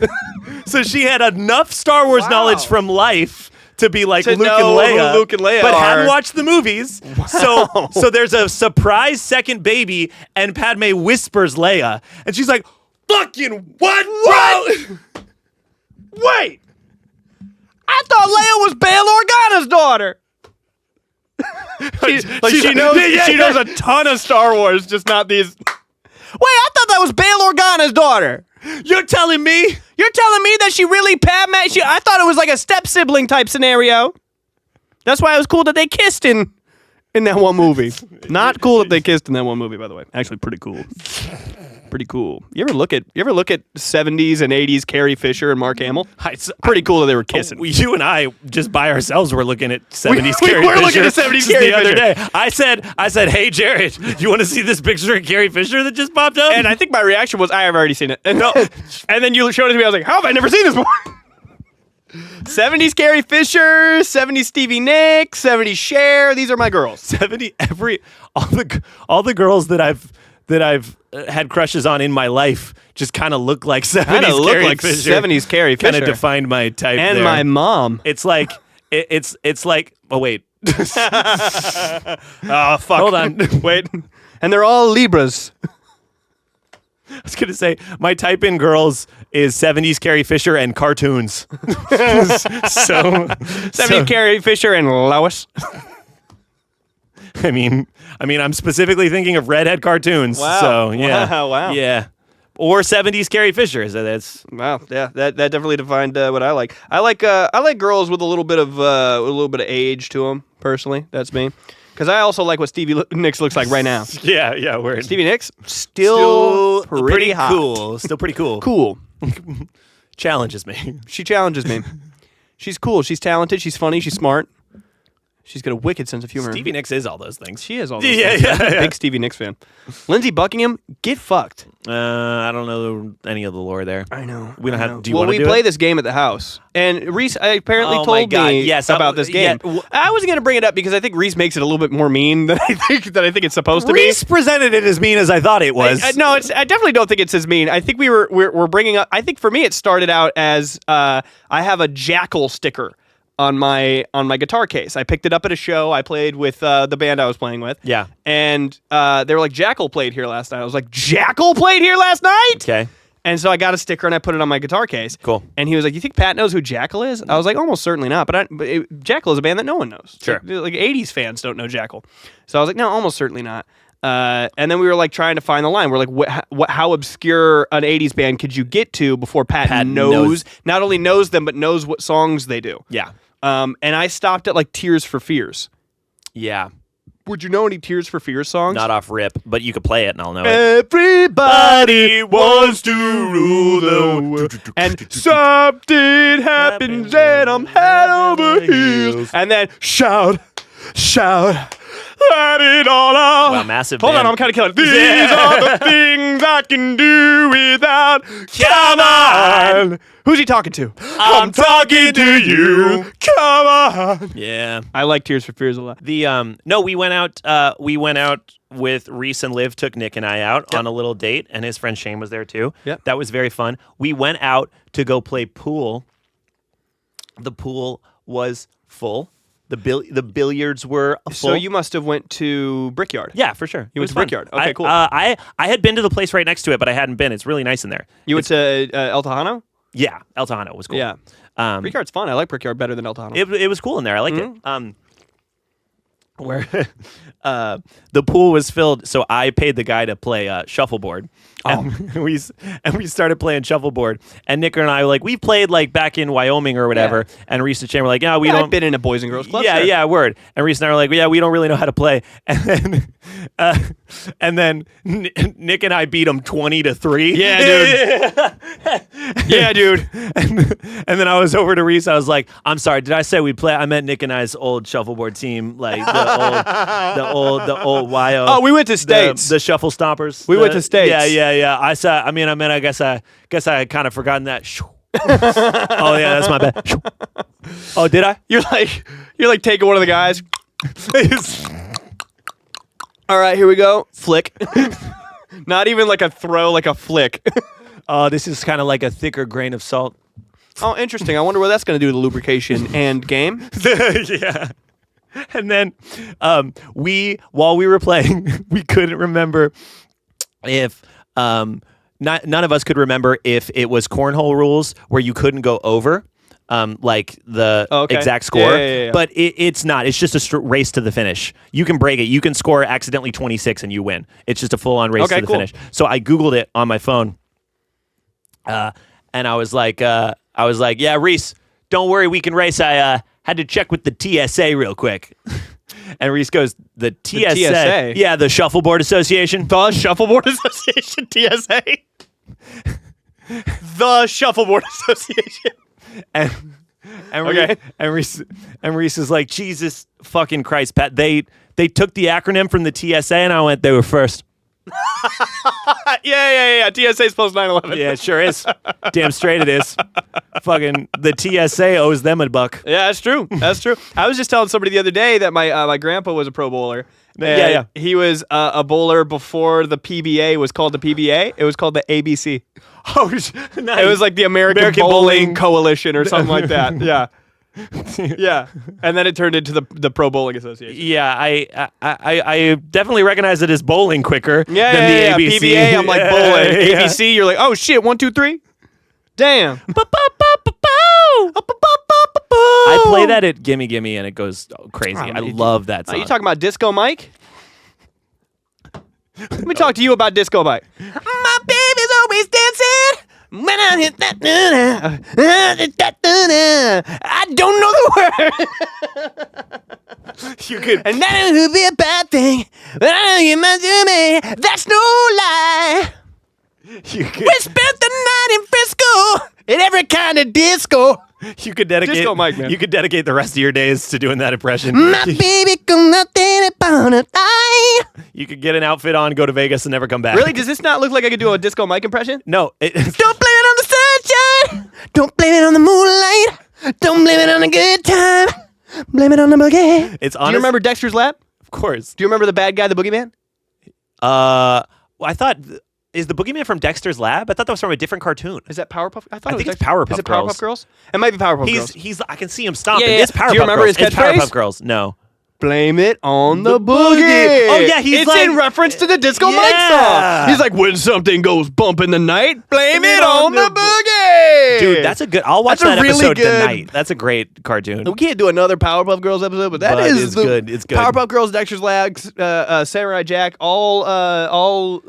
S2: So she had enough Star Wars knowledge from life to be like
S1: To
S2: Luke and
S1: know
S2: Leia,
S1: who Luke and Leia
S2: but
S1: are.
S2: hadn't watched the movies. So there's a surprise second baby, and Padme whispers Leia, and she's like, fucking what?
S1: Wait. I thought Leia was Bail Organa's daughter. She knows a ton of Star Wars, just not these. Wait, I thought that was Bail Organa's daughter.
S2: You're telling me?
S1: You're telling me that she really Padme? I thought it was like a step sibling type scenario. That's why it was cool that they kissed in that one movie. Not cool that they kissed in that one movie, by the way. Actually, pretty cool. Pretty cool. You ever look at 70s and 80s Carrie Fisher and Mark Hamill? Pretty cool that they were kissing.
S2: You and I just by ourselves were looking at 70s
S1: we
S2: Carrie
S1: were
S2: Fisher.
S1: looking at 70s
S2: just
S1: Carrie
S2: the other
S1: Fisher.
S2: day. I said, hey Jared, do you want to see this picture of Carrie Fisher that just popped up?
S1: And I think my reaction was, I have already seen it. And then you showed it to me. I was like, how have I never seen this before? 70s Carrie Fisher, 70s Stevie Nicks, 70s Cher. These are my girls.
S2: 70 all the girls that I've had crushes on in my life just kind of look like 70s
S1: Kind of look
S2: Carrie
S1: like
S2: Fisher.
S1: 70s Carrie Fisher.
S2: Kind of defined my type
S1: and
S2: there.
S1: my mom.
S2: It's like it's like oh wait.
S1: Oh, fuck.
S2: Hold on.
S1: Wait. And they're all Libras.
S2: I was gonna say my type in girls is 70s Carrie Fisher and cartoons. so
S1: 70s Carrie Fisher and Lois.
S2: I mean, I'm specifically thinking of redhead cartoons.
S1: Wow.
S2: So yeah,
S1: Wow.
S2: yeah, or 70s Carrie Fisher. So that's
S1: Wow, yeah, that definitely defined what I like. I like girls with a little bit of age to them. Personally, that's me. Because I also like what Stevie Nicks looks like right now.
S2: yeah. We're
S1: Stevie Nicks still pretty hot.
S2: cool. Still pretty cool.
S1: Cool.
S2: Challenges me.
S1: She challenges me. She's cool. She's talented. She's funny. She's smart. She's got a wicked sense of humor.
S2: Stevie Nicks is all those things.
S1: She is all those things. I'm a big Stevie Nicks fan. Lindsey Buckingham, get fucked.
S2: I don't know any of the lore there.
S1: I know.
S2: We don't have. Do you
S1: well,
S2: want to
S1: we
S2: do
S1: play
S2: it?
S1: this game at the house, and Reese apparently
S2: Oh my
S1: told
S2: God,
S1: me
S2: yes,
S1: about this game.
S2: yeah,
S1: I wasn't going to bring it up because I think Reese makes it a little bit more mean than I think it's supposed to be.
S2: Reese presented it as mean as I thought it was.
S1: No, I definitely don't think it's as mean. I think we're bringing up. I think for me, it started out as I have a jackal sticker on my guitar case. I picked it up at a show. I played with the band I was playing with.
S2: Yeah.
S1: And they were like, Jackal played here last night. I was like, Jackal played here last night?
S2: Okay.
S1: And so I got a sticker and I put it on my guitar case.
S2: Cool.
S1: And he was like, "You think Pat knows who Jackal is?" I was like, "Almost certainly not." But Jackal is a band that no one knows.
S2: Sure.
S1: Like 80s fans don't know Jackal. So I was like, "No, almost certainly not." And then we were like trying to find the line. We're like, how obscure an 80s band could you get to before Pat knows, not only knows them, but knows what songs they do?
S2: Yeah.
S1: And I stopped at like Tears for Fears.
S2: Yeah.
S1: Would you know any Tears for Fears songs?
S2: Not off rip, but you could play it and I'll know it.
S1: Everybody wants to rule the world, and something happens and I'm head over heels. And then shout, let it all out.
S2: Wow, massive
S1: Hold
S2: band.
S1: on, I'm kind of killing it. These are the things I can do without. Come on. Who's he talking to? I'm talking to you. Come on.
S2: Yeah.
S1: I like Tears for Fears a lot.
S2: No, we went out with Reese and Liv, took Nick and I out on a little date, and his friend Shane was there too.
S1: Yep.
S2: That was very fun. We went out to go play pool. The pool was full. The billiards were full.
S1: So you must have went to Brickyard.
S2: Yeah, for sure.
S1: You went to Brickyard. Okay, cool.
S2: I had been to the place right next to it, but I hadn't been. It's really nice in there.
S1: You went to El Tejano?
S2: Yeah, El Tejano was cool.
S1: Yeah. Brickyard's fun. I like Brickyard better than El Tejano.
S2: It was cool in there. I liked it. Where the pool was filled, so I paid the guy to play shuffleboard. And we started playing shuffleboard. And Nick and I were like, we played like back in Wyoming or whatever.
S1: Yeah.
S2: And Reese and Shane were like, yeah, we
S1: I've
S2: don't.
S1: been in a Boys and Girls Club.
S2: Yeah,
S1: sure.
S2: yeah, word. And Reese and I were like, yeah, we don't really know how to play. And then Nick and I beat him 20-3.
S1: Yeah, dude. Yeah, dude.
S2: And then I was over to Reese. I was like, I'm sorry, did I say we'd play? I meant Nick and I's old shuffleboard team, like the old YO.
S1: Oh, we went to States.
S2: The Shuffle Stompers.
S1: We went to States.
S2: Yeah. I guess I had kind of forgotten that. Oh yeah, that's my bad. Oh, did I?
S1: You're like taking one of the guys. All right, here we go. Flick. Not even like a throw, like a flick.
S2: Oh, this is kind of like a thicker grain of salt.
S1: Oh, interesting. I wonder what that's going to do to lubrication and game.
S2: Yeah. And then while we were playing, we couldn't remember if none of us could remember if it was cornhole rules where you couldn't go over like the exact score.
S1: Yeah.
S2: But it's not. It's just a race to the finish. You can break it. You can score accidentally 26 and you win. It's just a full-on race to the finish. So I Googled it on my phone. And I was like, yeah, Reese, don't worry, we can race. I had to check with the TSA real quick. And Reese goes, the TSA? Yeah, the Shuffleboard Association.
S1: The Shuffleboard Association, TSA. The Shuffleboard Association.
S2: And Reese is like, Jesus fucking Christ, Pat. They took the acronym from the TSA, and I went, they were first.
S1: Yeah. TSA's post 9/11.
S2: Yeah, it sure is. Damn straight it is. Fucking the TSA owes them $1.
S1: Yeah, that's true. That's true. I was just telling somebody the other day that my grandpa was a pro bowler.
S2: Yeah.
S1: He was a bowler before the PBA was called the PBA. It was called the ABC.
S2: Oh, nice.
S1: It was like the American Bowling Coalition or something like that. Yeah. Yeah. And then it turned into the Pro Bowling Association.
S2: Yeah, I definitely recognize it as bowling quicker than the ABC.
S1: PBA, I'm like bowling. ABC, you're like, oh shit, 1, 2, 3. Damn.
S2: I play that at Gimme Gimme and it goes crazy. I love that song.
S1: Are you talking about Disco Mike? Let me talk to you about Disco Mike. My baby's always dancing. When I hit that, I don't know the word.
S2: You could.
S1: And that would be a bad thing. But I know you might do me. That's no lie.
S2: You could.
S1: We spent the night in Frisco in every kind of disco.
S2: You could dedicate.
S1: Disco Mike, man.
S2: You could dedicate the rest of your days to doing that impression.
S1: My baby come nothing upon a lie.
S2: You could get an outfit on, go to Vegas, and never come back.
S1: Really? Does this not look like I could do a Disco Mike impression?
S2: No.
S1: Don't blame it on the sunshine. Don't blame it on the moonlight. Don't blame it on a good time. Blame it on the boogie.
S2: It's
S1: Do
S2: honest.
S1: you remember Dexter's Lab?
S2: Of course.
S1: Do you remember the bad guy, the boogeyman?
S2: Well, I thought. Is the Boogeyman from Dexter's Lab? I thought that was from a different cartoon.
S1: Is that Powerpuff?
S2: I think it's Powerpuff
S1: Is it
S2: Girls.
S1: Powerpuff Girls? It might be Powerpuff Girls.
S2: He's. I can see him stomping.
S1: Yeah.
S2: It's Powerpuff
S1: Do you remember
S2: Girls.
S1: his
S2: It's
S1: catchphrase?
S2: Powerpuff Girls. No.
S1: Blame it on the boogie.
S2: Oh, yeah, he's
S1: it's
S2: like-
S1: in reference to the Disco Mike
S2: Yeah.
S1: song. He's like, when something goes bump in the night, blame it on the boogie.
S2: Dude, that's a good. I'll watch
S1: That's a
S2: that
S1: really
S2: episode
S1: good-
S2: tonight. That's a great cartoon.
S1: We can't do another Powerpuff Girls episode, but that
S2: But
S1: is
S2: it's
S1: the
S2: good. It's good.
S1: Powerpuff Girls, Dexter's Lab, Samurai Jack, all.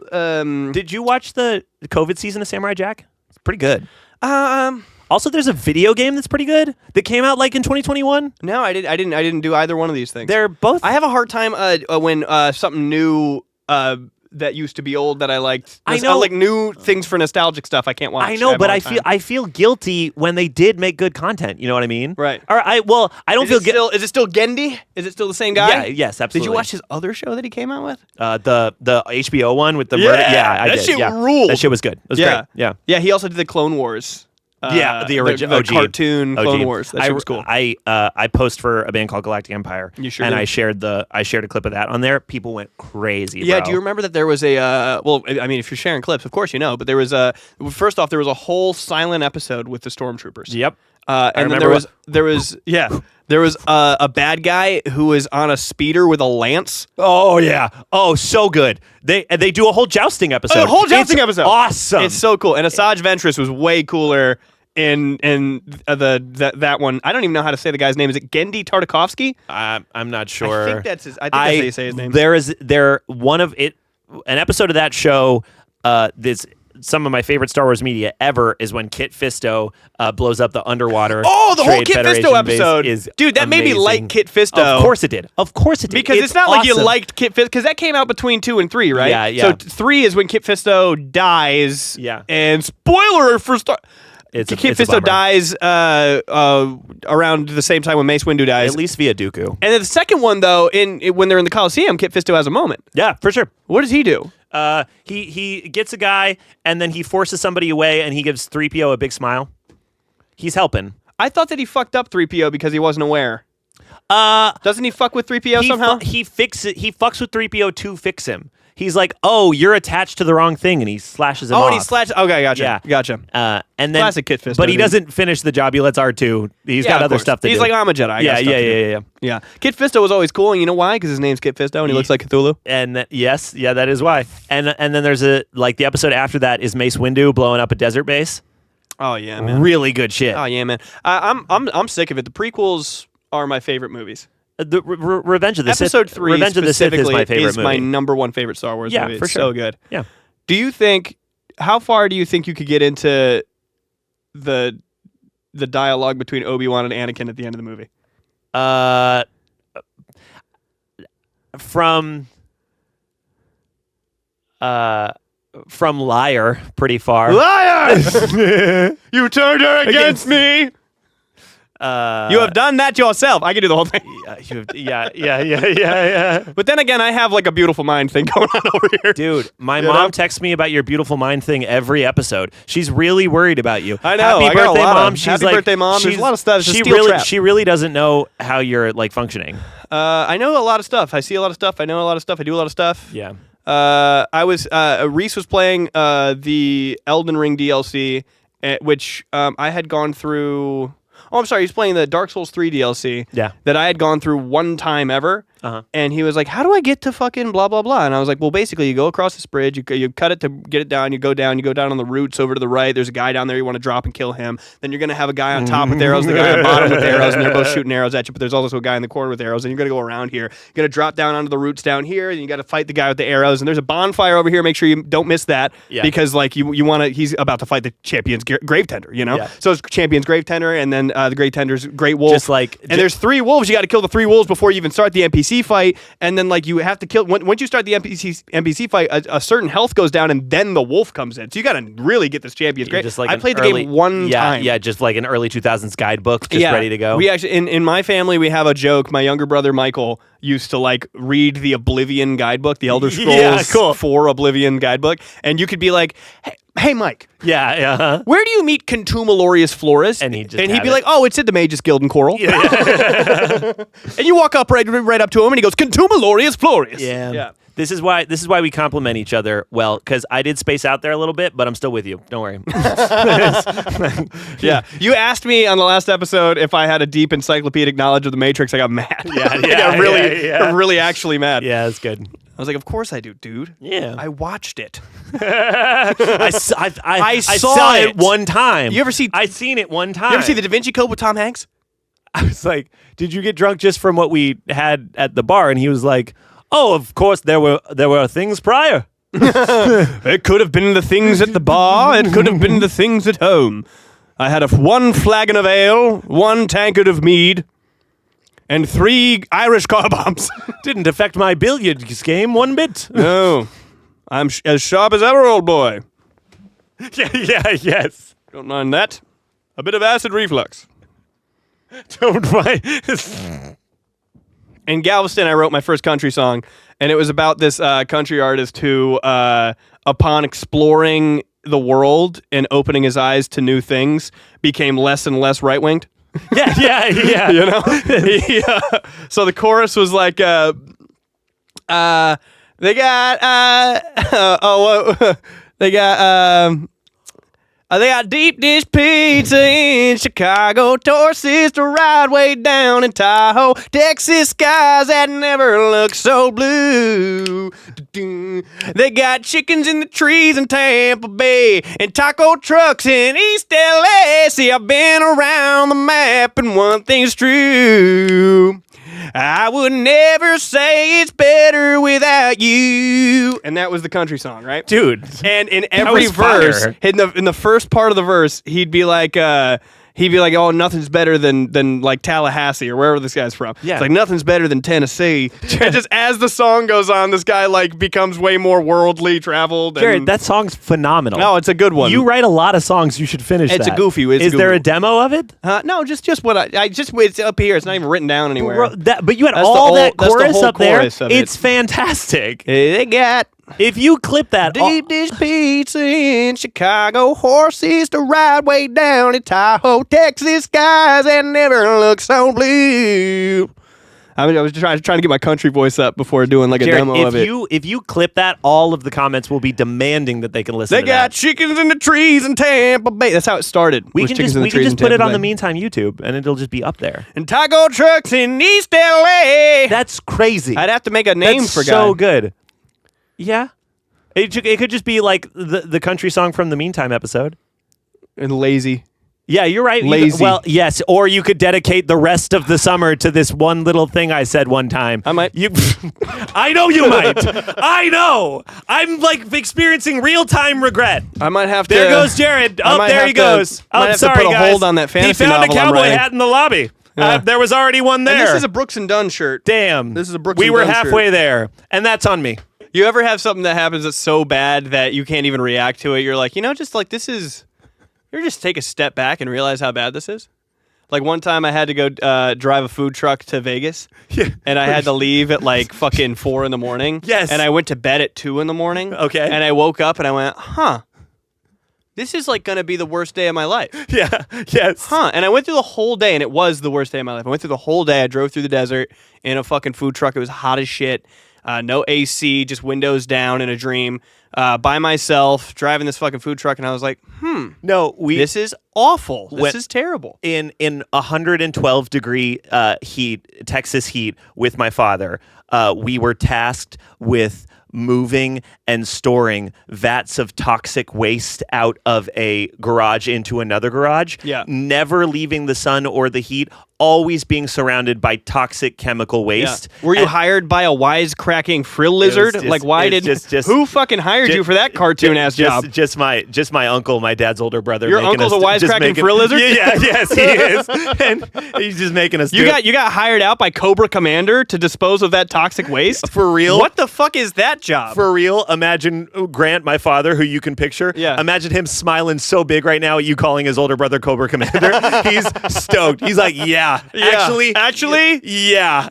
S2: Did you watch the COVID season of Samurai Jack? It's pretty good.
S1: No,
S2: Also, there's a video game that's pretty good that came out like in 2021.
S1: I didn't do either one of these things.
S2: They're both.
S1: I have a hard time when something new that used to be old that I liked.
S2: I know.
S1: like new things for nostalgic stuff. I can't watch.
S2: I know,
S1: have
S2: but
S1: a
S2: I
S1: hard time.
S2: feel guilty when they did make good content. You know what I mean?
S1: Right.
S2: Or I don't
S1: Is
S2: feel
S1: it still? Is it still Gendy? Is it still the same guy?
S2: Yeah. Yes. Absolutely.
S1: Did you watch his other show that he came out with?
S2: the HBO one with the
S1: Yeah,
S2: murder? Yeah, I
S1: that
S2: did.
S1: shit
S2: yeah.
S1: ruled.
S2: That shit was good. It was great. Yeah.
S1: Yeah. He also did the Clone Wars.
S2: Yeah, the original
S1: the cartoon Clone Wars. That shit was cool.
S2: I post for a band called Galactic Empire.
S1: You sure
S2: and
S1: did.
S2: I shared a clip of that on there. People went crazy.
S1: Yeah,
S2: bro.
S1: do you remember that there was a well, I mean, if you're sharing clips, of course you know, but there was first off, there was a whole silent episode with the stormtroopers.
S2: Yep.
S1: And then
S2: remember
S1: there was a bad guy who was on a speeder with a lance.
S2: Oh yeah. Oh, so good. They do a whole jousting episode.
S1: A whole jousting episode.
S2: Awesome.
S1: It's so cool. And Asajj Ventress was way cooler in that one. I don't even know how to say the guy's name. Is it Gendy Tartakovsky?
S2: I'm not sure.
S1: I think that's that's how you say his name.
S2: An episode of that show. This some of my favorite Star Wars media ever is when Kit Fisto blows up the underwater.
S1: Oh, the whole
S2: Trade
S1: Kit
S2: Federation
S1: Fisto
S2: base
S1: episode,
S2: is
S1: dude. That made me
S2: amazing.
S1: like Kit Fisto.
S2: Of course it did. Of course it did.
S1: Because it's not like you
S2: awesome.
S1: liked Kit Fisto, because that came out between 2 and 3, right?
S2: Yeah.
S1: So 3 is when Kit Fisto dies.
S2: Yeah.
S1: And spoiler for Star.
S2: It's a
S1: Kit Fisto
S2: bummer.
S1: dies around the same time when Mace Windu dies.
S2: At least via Dooku.
S1: And then the second one, though, when they're in the Coliseum, Kit Fisto has a moment.
S2: Yeah, for sure.
S1: What does he do?
S2: He gets a guy and then he forces somebody away and he gives 3PO a big smile. He's helping.
S1: I thought that he fucked up 3PO because he wasn't aware. Doesn't he fuck with 3PO somehow?
S2: He fucks with 3PO to fix him. He's like, oh, you're attached to the wrong thing, and he slashes him off.
S1: And he slashed. Okay, gotcha.
S2: Yeah.
S1: Gotcha.
S2: And then,
S1: Classic Kit Fisto,
S2: but he
S1: dude.
S2: doesn't finish the job. He lets R2. He's got
S1: of
S2: other
S1: course.
S2: stuff to do.
S1: He's like, I'm a Jedi. I got stuff to do.
S2: Yeah.
S1: Kit Fisto was always cool, and you know why? Because his name's Kit Fisto, and he looks like Cthulhu.
S2: And that is why. And then there's the episode after that is Mace Windu blowing up a desert base.
S1: Oh yeah, man.
S2: Really good shit.
S1: Oh yeah, man. I'm sick of it. The prequels are my favorite movies.
S2: The Revenge of the Sith.
S1: Episode 3
S2: Revenge of the Sith is my favorite movie.
S1: my number one favorite Star Wars movie.
S2: for
S1: It's
S2: sure.
S1: so good.
S2: Yeah.
S1: Do you think? How far do you think you could get into the dialogue between Obi-Wan and Anakin at the end of the movie?
S2: From Liar, pretty far.
S1: Liar! You turned her against me. You have done that yourself. I can do the whole thing.
S2: Yeah.
S1: But then again, I have like a beautiful mind thing going on over here.
S2: Dude, my
S1: You
S2: mom
S1: know?
S2: texts me about your beautiful mind thing every episode. She's really worried about you.
S1: I know.
S2: Happy
S1: I got a
S2: birthday,
S1: lot of-
S2: mom. She's
S1: happy
S2: like,
S1: birthday, Mom. There's a lot of stuff. It's a
S2: She
S1: steel
S2: really,
S1: trap.
S2: she really doesn't know how you're like functioning.
S1: I know a lot of stuff. I see a lot of stuff. I know a lot of stuff. I do a lot of stuff.
S2: Yeah.
S1: Reese was playing the Elden Ring DLC, which I had gone through. Oh, I'm sorry. He's playing the Dark Souls 3 DLC.
S2: Yeah.
S1: That I had gone through one time ever. And he was like, "How do I get to fucking blah blah blah?" And I was like, "Well, basically, you go across this bridge, you cut it to get it down, you go down on the roots over to the right. There's a guy down there you want to drop and kill him. Then you're gonna have a guy on top with arrows, the guy on the bottom with arrows, and they're both shooting arrows at you. But there's also a guy in the corner with arrows, and you're gonna go around here. You're gonna drop down onto the roots down here, and you got to fight the guy with the arrows. And there's a bonfire over here. Make sure you don't miss that because like you want to. He's about to fight the champion's grave tender. You know, so it's champion's grave tender, and then the grave tender's great wolf. There's 3 wolves. You got to kill the 3 wolves before you even start the NPC fight. And then like you have to kill once you start the NPC fight, a certain health goes down, and then the wolf comes in. So you got to really get this champion's grave.
S2: Just like
S1: I played the game one time.
S2: Yeah, just like an early 2000s guidebook, just ready to go.
S1: We actually in my family we have a joke. My younger brother Michael used to like read the Oblivion guidebook, the Elder Scrolls 4 Oblivion guidebook, and you could be like, Hey Mike.
S2: Yeah.
S1: Where do you meet Contumeliorius Florus?
S2: And he'd
S1: be like, "Oh, it's at the Mages Guild in Coral." And you walk up right up to him, and he goes, "Contumeliorius Florus."
S2: Yeah. This is why we compliment each other well, because I did space out there a little bit, but I'm still with you. Don't worry.
S1: Yeah. You asked me on the last episode if I had a deep encyclopedic knowledge of the Matrix. I got mad. I got really actually mad.
S2: Yeah, that's good.
S1: I was like, "Of course I do, dude.
S2: Yeah.
S1: I watched it.
S2: I saw it one time.
S1: You ever see?
S2: I seen it one time.
S1: You ever see the Da Vinci Code with Tom Hanks?
S2: I was like, "Did you get drunk just from what we had at the bar?" And he was like, "Oh, of course there were things prior."
S1: It could have been the things at the bar. It could have been the things at home. I had 1 flagon of ale, 1 tankard of mead, and 3 Irish car bombs.
S2: Didn't affect my billiards game one bit.
S1: No, I'm as sharp as ever, old boy.
S2: Yes.
S1: Don't mind that. A bit of acid reflux.
S2: Don't mind.
S1: In Galveston, I wrote my first country song, and it was about this country artist who, upon exploring the world and opening his eyes to new things, became less and less right-winged.
S2: Yeah.
S1: You know? So the chorus was like, they got deep dish pizza in Chicago, tortoises to ride way down in Tahoe, Texas skies that never look so blue. They got chickens in the trees in Tampa Bay and taco trucks in East LA. See, I've been around the map and one thing's true. I would never say it's better without you. And that was the country song, right?
S2: Dude.
S1: And in every verse, in the first part of the verse, he'd be like, "Oh, nothing's better than like Tallahassee or wherever this guy's from."
S2: Yeah.
S1: It's like nothing's better than Tennessee. And just as the song goes on, this guy like becomes way more worldly traveled.
S2: Jared, that song's phenomenal.
S1: No, it's a good one.
S2: You write a lot of songs. You should finish
S1: It's
S2: that.
S1: a goofy.
S2: Is there a demo of it?
S1: No, just what I just it's up here. It's not even written down anywhere.
S2: But you had
S1: That's
S2: all
S1: that's
S2: that chorus
S1: whole
S2: up there.
S1: chorus of
S2: It's
S1: it.
S2: fantastic.
S1: They got
S2: If you clip that,
S1: deep dish pizza in Chicago, horses to ride way down in Tahoe, Texas skies that never look so blue. I was trying to get my country voice up before doing like a
S2: Jared,
S1: demo of it.
S2: If you clip that, all of the comments will be demanding that they can listen
S1: They
S2: to
S1: got
S2: that.
S1: chickens in the trees in Tampa Bay. That's how it started.
S2: We can just put it on the Meantime YouTube, and it'll just be up there.
S1: And taco trucks in East LA.
S2: That's crazy.
S1: I'd have to make a name
S2: That's
S1: for
S2: so
S1: God.
S2: good. Yeah. It could just be like the country song from the Meantime episode.
S1: And lazy.
S2: Yeah, you're right.
S1: Lazy.
S2: Well, yes, or you could dedicate the rest of the summer to this one little thing I said one time.
S1: I might.
S2: I know you might. I know. I'm like experiencing real-time regret.
S1: I might have to.
S2: There goes Jared.
S1: I
S2: Oh,
S1: might
S2: there
S1: have
S2: he
S1: to-
S2: goes.
S1: I might
S2: Oh,
S1: have to
S2: sorry,
S1: put a
S2: guys.
S1: hold on that fantasy
S2: He found a
S1: novel I'm
S2: cowboy
S1: writing.
S2: hat in the lobby.
S1: Yeah.
S2: There was already one there.
S1: And this is a Brooks and Dunn shirt.
S2: Damn.
S1: This is a Brooks
S2: We
S1: and
S2: were
S1: Dunn
S2: halfway
S1: shirt.
S2: there, and that's on me.
S1: You ever have something that happens that's so bad that you can't even react to it? You're like, just like this is. You ever just take a step back and realize how bad this is? Like one time I had to go drive a food truck to Vegas.
S2: Yeah.
S1: And I had to leave at like fucking 4 a.m.
S2: Yes.
S1: And I went to bed at 2 a.m.
S2: Okay.
S1: And I woke up and I went, huh. This is like going to be the worst day of my life.
S2: Yeah. Yes.
S1: Huh. And I went through the whole day, and it was the worst day of my life. I went through the whole day. I drove through the desert in a fucking food truck. It was hot as shit. No AC, just windows down in a dream. By myself, driving this fucking food truck, and I was like,
S2: No,
S1: this is awful. This is terrible.
S2: In 112 degree heat, Texas heat, with my father, we were tasked with moving and storing vats of toxic waste out of a garage into another garage.
S1: Yeah.
S2: Never leaving the sun or the heat, always being surrounded by toxic chemical waste.
S1: Were you
S2: And-
S1: hired by a wisecracking frill lizard?
S2: just-
S1: like, why
S2: it
S1: did
S2: was just-
S1: who fucking hired you for that cartoon ass job?
S2: Just my uncle, my dad's older brother.
S1: Your
S2: making
S1: uncle's
S2: us-
S1: a
S2: just
S1: wisecracking
S2: making-
S1: frill lizard?
S2: Yeah, yes, he is, and he's just making us.
S1: You got hired out by Cobra Commander to dispose of that toxic waste?
S2: For real?
S1: What the fuck is that job?
S2: For real, imagine Grant, my father, who you can picture.
S1: Yeah.
S2: Imagine him smiling so big right now at you calling his older brother Cobra Commander. He's stoked. He's like, yeah. Actually, yeah.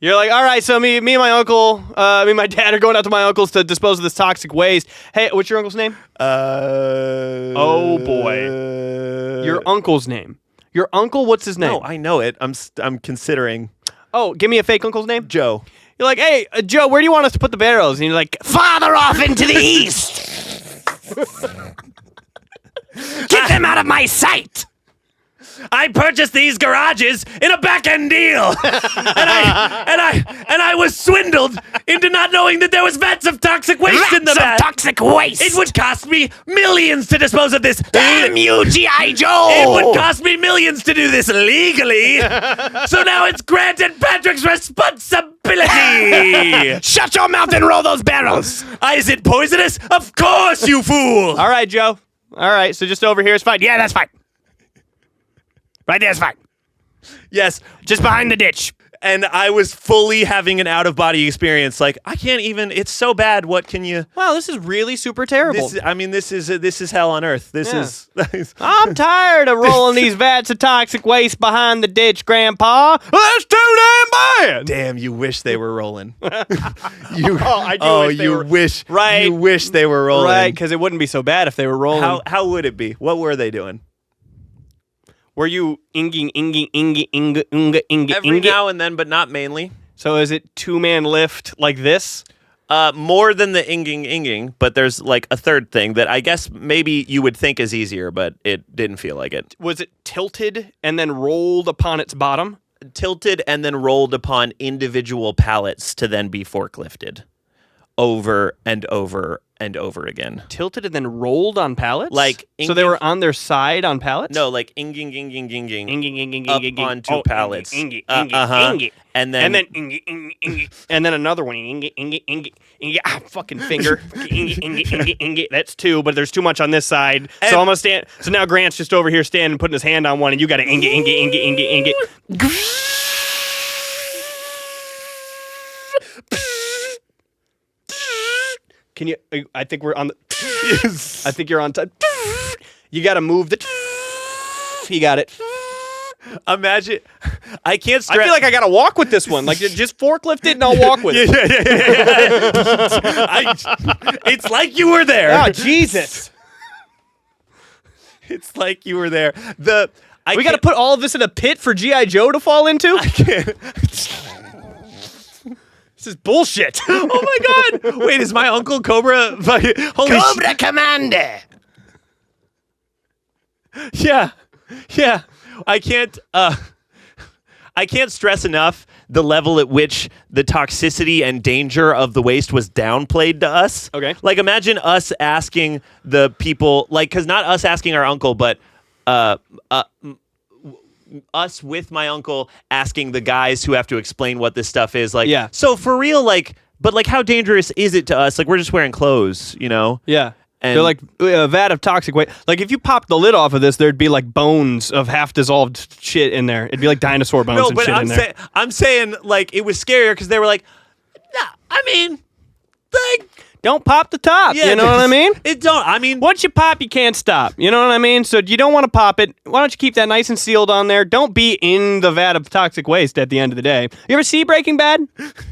S1: You're like, all right, so me and my uncle, me and my dad are going out to my uncle's to dispose of this toxic waste. Hey, what's your uncle's name? Oh boy. Your uncle's name. Your uncle, what's his name?
S2: No, I know it. I'm considering
S1: Oh, give me a fake uncle's name.
S2: Joe.
S1: You're like, hey, Joe, where do you want us to put the barrels? And you're like,
S6: Farther off into the east. Get them out of my sight.
S2: I purchased these garages in a back-end deal, and I was swindled into not knowing that there was vats of toxic waste in the
S6: Lots of
S2: vat.
S6: toxic waste.
S2: It would cost me millions to dispose of this.
S6: Damn you, G.I.
S2: It
S6: Joe.
S2: would cost me millions to do this legally. So now it's Grant and Patrick's responsibility.
S6: Shut your mouth and roll those barrels.
S2: Is it poisonous? Of course, you fool.
S1: all right, Joe. All right, so just over here is fine.
S6: Yeah, that's fine. Right there's fine.
S2: Yes.
S6: Just behind the ditch.
S2: And I was fully having an out-of-body experience. Like, I can't even. It's so bad. What can you?
S1: Wow, this is really super terrible.
S2: This is hell on earth. This is.
S1: I'm tired of rolling these vats of toxic waste behind the ditch, Grandpa. That's too damn bad.
S2: Damn, you wish they were rolling.
S1: I do wish they were. Right.
S2: You wish they were rolling.
S1: Right, because it wouldn't be so bad if they were rolling.
S2: How would it be? What were they doing?
S1: Were you inging?
S2: Every now and then, but not mainly.
S1: So is it 2-man lift like this?
S2: More than the inging, but there's like a third thing that I guess maybe you would think is easier, but it didn't feel like it.
S1: Was it tilted and then rolled upon its bottom?
S2: Tilted and then rolled upon individual pallets to then be forklifted over and over and over again.
S1: Tilted and then rolled on pallets?
S2: Like
S1: so they were on their side on pallets?
S2: No, like inging up onto pallets. And then
S1: and then another one. Ah, fucking finger. That's 2, but there's too much on this side. So I'm gonna stand. So now Grant's just over here standing, putting his hand on one, and you got to ingy. Can you? I think we're on the. I think you're on time. You got to move the. You got it.
S2: imagine. I can't stress.
S1: I feel like I got to walk with this one. Like just forklift it and I'll walk with it.
S2: It's like you were there.
S1: Oh Jesus!
S2: It's like you were there.
S1: We got to put all of this in a pit for G.I. Joe to fall into? This is bullshit.
S2: Oh my God! Wait, is my Uncle Cobra? Holy
S6: Cobra Commander.
S2: Yeah. I can't stress enough the level at which the toxicity and danger of the waste was downplayed to us.
S1: Okay.
S2: Like, imagine us asking the people, like, because not us asking our uncle, but us with my uncle asking the guys who have to explain what this stuff is. Like,
S1: yeah.
S2: So for real, like, but like, how dangerous is it to us? Like, we're just wearing clothes, you know?
S1: Yeah.
S2: And
S1: they're like a vat of toxic waste. Like if you popped the lid off of this, there'd be like bones of half dissolved shit in there. It'd be like dinosaur bones and shit in there.
S2: I'm saying like it was scarier because they were like, nah, I mean, like
S1: don't pop the top.
S2: Yeah,
S1: you know what I mean?
S2: It don't. I mean,
S1: Once you pop, you can't stop. You know what I mean? So you don't want to pop it. Why don't you keep that nice and sealed on there? Don't be in the vat of toxic waste at the end of the day. You ever see Breaking Bad?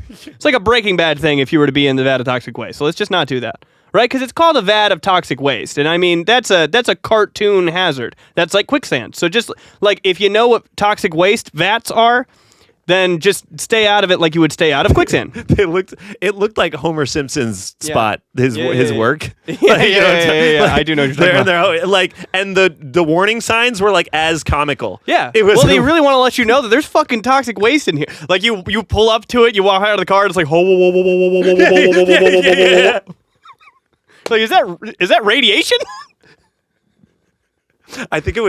S1: It's like a Breaking Bad thing if you were to be in the vat of toxic waste. So let's just not do that. Right? Because it's called a vat of toxic waste. And I mean, that's a cartoon hazard. That's like quicksand. So just like if you know what toxic waste vats are, then just stay out of it like you would stay out of quicksand.
S2: it looked like Homer Simpson's spot, his work.
S1: Yeah, I do know what you're talking about.
S2: They're like, and the warning signs were like as comical.
S1: Yeah.
S2: It was.
S1: Well, they really want to let you know that there's fucking toxic waste in here. Like you pull up to it, you walk out of the car, and it's like, whoa, whoa, whoa, whoa, whoa, whoa, whoa, whoa, whoa, whoa, whoa, whoa. Like, is that radiation?
S2: I think it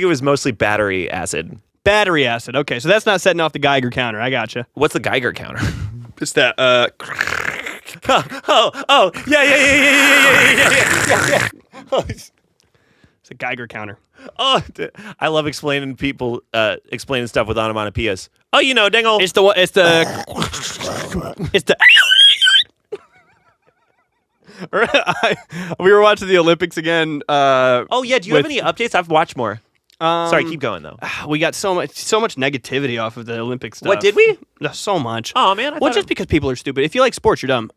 S2: was mostly battery acid.
S1: Battery acid. Okay, so that's not setting off the Geiger counter. I gotcha.
S2: What's the Geiger counter?
S1: It's that.
S2: Yeah.
S1: It's a Geiger counter.
S2: Oh, I love explaining stuff with onomatopoeias. Oh, dangle.
S1: It's the. We were watching the Olympics again.
S2: Oh yeah. Do you have any updates? I've watched more. Sorry, keep going though.
S1: We got so much negativity off of the Olympic stuff.
S2: What did we?
S1: So much.
S2: Oh man.
S1: Well, just because people are stupid. If you like sports, you're dumb.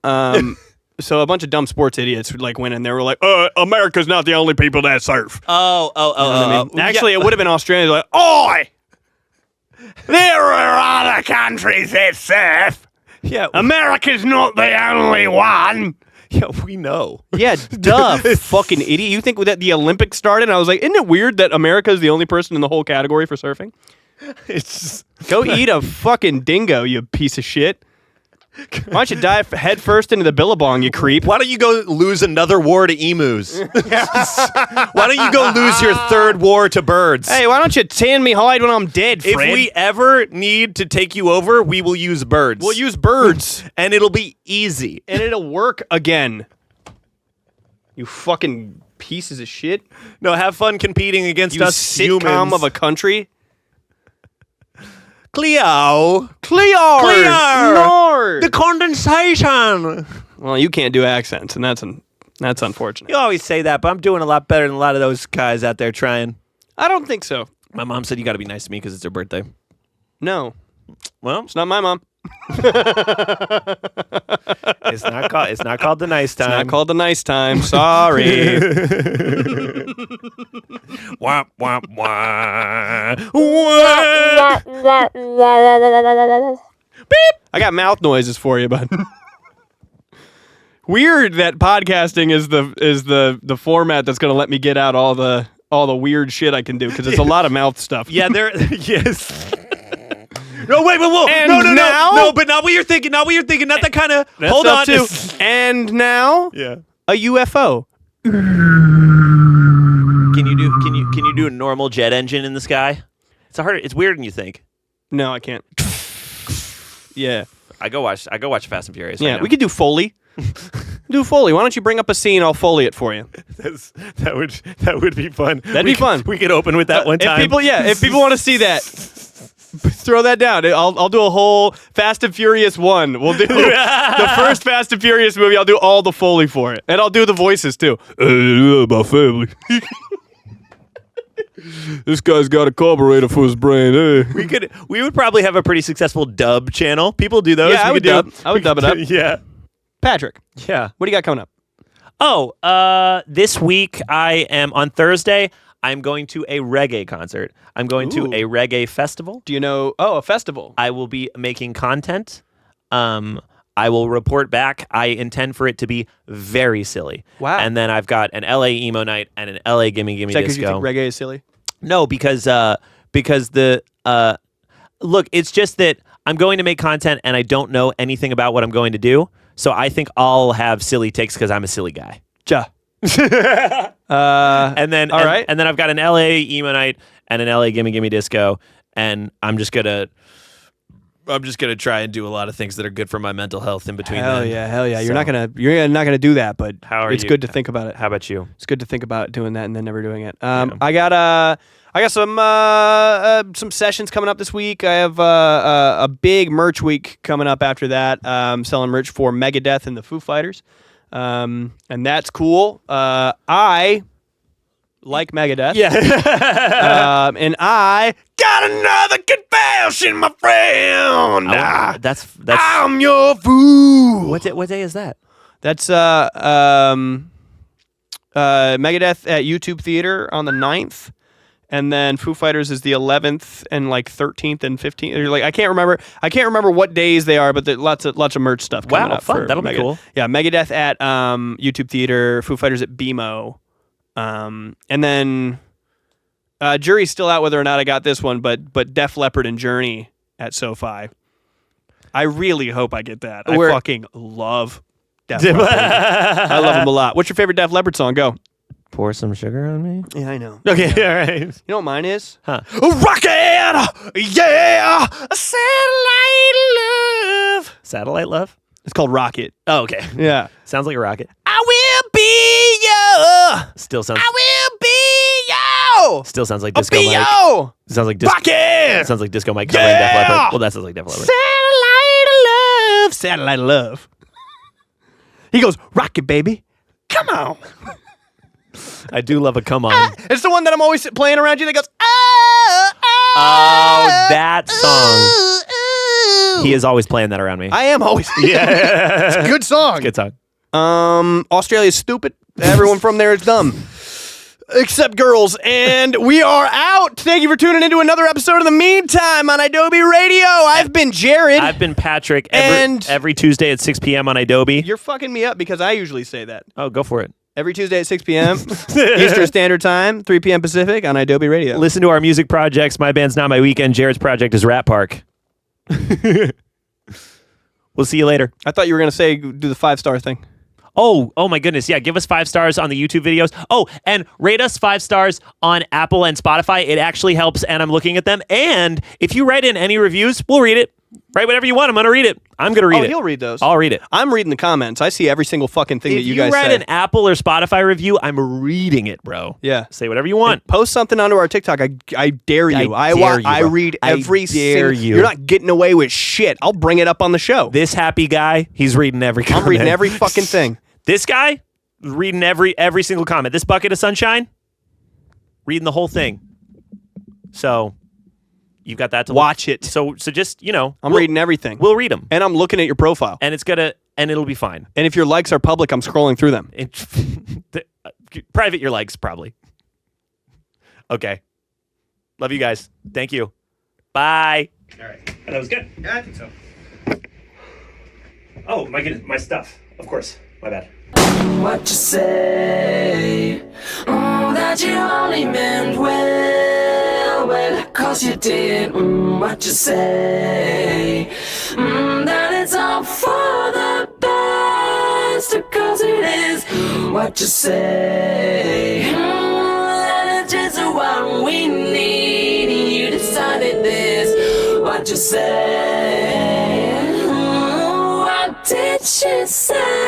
S1: So a bunch of dumb sports idiots like went in there. Were like, America's not the only people that surf.
S2: Oh.
S1: Actually, it would have been Australia. Like, oi, there are other countries that surf.
S2: Yeah.
S1: America's not the only one.
S2: Yeah, we know.
S1: Yeah, duh, fucking idiot. You think that the Olympics started? I was like, isn't it weird that America is the only person in the whole category for surfing?
S2: It's just...
S1: Go eat a fucking dingo, you piece of shit. Why don't you dive head first into the billabong, you creep?
S2: Why don't you go lose another war to emus? Why don't you go lose your third war to birds?
S1: Hey, why don't you tan me hide when I'm dead, Fred?
S2: If we ever need to take you over, we will use birds.
S1: We'll use birds.
S2: And it'll be easy.
S1: And it'll work again. You fucking pieces of shit.
S2: No, have fun competing against
S1: You
S2: us
S1: sitcom
S2: humans.
S1: of a country.
S2: Cleo.
S1: Nord.
S2: The condensation.
S1: Well, you can't do accents, and that's unfortunate.
S2: You always say that, but I'm doing a lot better than a lot of those guys out there trying.
S1: I don't think so.
S2: My mom said you got to be nice to me because it's her birthday.
S1: No,
S2: Well,
S1: it's not my mom.
S2: it's not called the nice time.
S1: It's not called the nice time. Sorry.
S2: Wah, wah, wah.
S1: Beep. I got mouth noises for you, bud. Weird that podcasting is the format that's going to let me get out all the weird shit I can do because it's a lot of mouth stuff.
S2: Yeah, yes. No, wait, whoa.
S1: And
S2: No,
S1: now?
S2: but not what you're thinking. Not what you're thinking. Not that kind of.
S1: That's
S2: Hold
S1: up
S2: on.
S1: too. And now,
S2: Yeah.
S1: a UFO.
S2: Can you do a normal jet engine in the sky? It's weirder than you think.
S1: No, I can't. Yeah.
S2: I go watch Fast and Furious.
S1: Yeah,
S2: right now.
S1: we could do Foley. Do Foley. Why don't you bring up a scene? I'll Foley it for you.
S2: That would be fun.
S1: That'd be fun.
S2: We could open with that one time.
S1: If people want to see that, throw that down. I'll do a whole Fast and Furious 1. We'll do the first Fast and Furious movie. I'll do all the Foley for it, and I'll do the voices too. My family. This guy's got a carburetor for his brain. Hey.
S2: We would probably have a pretty successful dub channel. People do those.
S1: Yeah, I would dub it up.
S2: Yeah.
S1: Patrick,
S2: Yeah.
S1: what do you got coming up?
S2: Oh, this week I am on Thursday. I'm going to a reggae concert. I'm going to a reggae festival.
S1: Do you know? Oh, a festival.
S2: I will be making content. I will report back. I intend for it to be very silly.
S1: Wow.
S2: And then I've got an LA emo night and an LA gimme gimme
S1: Is that because
S2: disco.
S1: you think reggae is silly?
S2: No, because the look, it's just that I'm going to make content and I don't know anything about what I'm going to do. So I think I'll have silly takes because I'm a silly guy.
S1: Ja.
S2: And then
S1: all right.
S2: and then I've got an LA emo night and an LA gimme gimme disco, and I'm just gonna try and do a lot of things that are good for my mental health in between.
S1: Hell
S2: then.
S1: yeah. You're
S2: So-
S1: not gonna do that, but it's
S2: you?
S1: good to think about it.
S2: How about you?
S1: It's good to think about doing that and then never doing it. I got some sessions coming up this week. I have a big merch week coming up after that. Selling merch for Megadeth and the Foo Fighters. and that's cool. I like Megadeth.
S2: Yeah.
S1: And I got another confession, my friend.
S2: That's
S1: I'm your fool.
S2: what day is that?
S1: That's Megadeth at YouTube Theater on the 9th. And then Foo Fighters is the 11th and like 13th and 15th. Or like I can't remember what days they are, but there's lots of merch stuff coming
S2: Wow,
S1: up.
S2: fun.
S1: For
S2: That'll be
S1: Megadeth.
S2: cool.
S1: Yeah, Megadeth at YouTube Theater, Foo Fighters at BMO. And then jury's still out whether or not I got this one, but Def Leppard and Journey at SoFi. I really hope I get that. I fucking love Def Leppard. I love them a lot. What's your favorite Def Leppard song? Go.
S2: Pour some sugar on me.
S1: Yeah, I know.
S2: Okay, all right.
S1: You know what mine is?
S2: Huh.
S1: Rocket! Yeah! Satellite love!
S2: Satellite Love?
S1: It's called Rocket.
S2: Oh, okay.
S1: Yeah.
S2: Sounds like a rocket.
S1: I will be yo!
S2: Still sounds
S1: I will be yo!
S2: Still sounds like
S1: I'll
S2: Disco
S1: be
S2: Mike.
S1: yo!
S2: Sounds like
S1: Rocket!
S2: Sounds like Disco Mike covering Def
S1: Yeah!
S2: Leppard. Well, that sounds like Def Leppard.
S1: Satellite love! Satellite love. He goes, Rocket, baby. Come on.
S2: I do love a come on.
S1: It's the one that I'm always playing around you that goes,
S2: Oh, that song. He is always playing that around me.
S1: I am always.
S2: Yeah.
S1: It's a good song.
S2: Good song.
S1: Australia's stupid. Everyone from there is dumb. Except girls. And we are out. Thank you for tuning into another episode of The Meantime on idobi Radio. I've been Jared.
S2: I've been Patrick
S1: And-
S2: every Tuesday at 6 p.m. on idobi.
S1: You're fucking me up because I usually say that.
S2: Oh, go for it.
S1: Every Tuesday at 6 p.m. Eastern Standard Time, 3 p.m. Pacific on idobi Radio.
S2: Listen to our music projects. My band's Not My Weekend. Jared's project is Rat Park. We'll see you later.
S1: I thought you were going to say do the 5-star thing.
S2: Oh my goodness. Yeah, give us 5 stars on the YouTube videos. Oh, and rate us 5 stars on Apple and Spotify. It actually helps, and I'm looking at them. And if you write in any reviews, we'll read it. Write whatever you want. I'm going to read it. I'm going to read it.
S1: He'll read those.
S2: I'll read it.
S1: I'm reading the comments. I see every single fucking thing that you guys
S2: If you write
S1: say.
S2: an Apple or Spotify review, I'm reading it, bro.
S1: Yeah.
S2: Say whatever you want.
S1: Post something onto our TikTok. I dare you.
S2: I dare you,
S1: I
S2: bro.
S1: read
S2: I
S1: every
S2: dare
S1: single.
S2: you.
S1: You're not getting away with shit. I'll bring it up on the show.
S2: This happy guy, he's reading every comment.
S1: I'm reading every fucking thing.
S2: This guy, reading every single comment. This bucket of sunshine, reading the whole thing. So you've got that to
S1: Watch
S2: look.
S1: it.
S2: So just,
S1: I'm reading everything.
S2: We'll read them.
S1: And I'm looking at your profile.
S2: And it'll be fine.
S1: And if your likes are public, I'm scrolling through them.
S2: Private your likes, probably. Okay. Love you guys. Thank you. Bye. All right. That was good.
S1: Yeah, I think so.
S2: Oh, my goodness. My stuff. Of course. My bad.
S7: What you say? That you only meant well, cause you did. What you say? That it's all for the best, cause it is. What you say? That it's just what we need. You decided this. What you say? What did she say?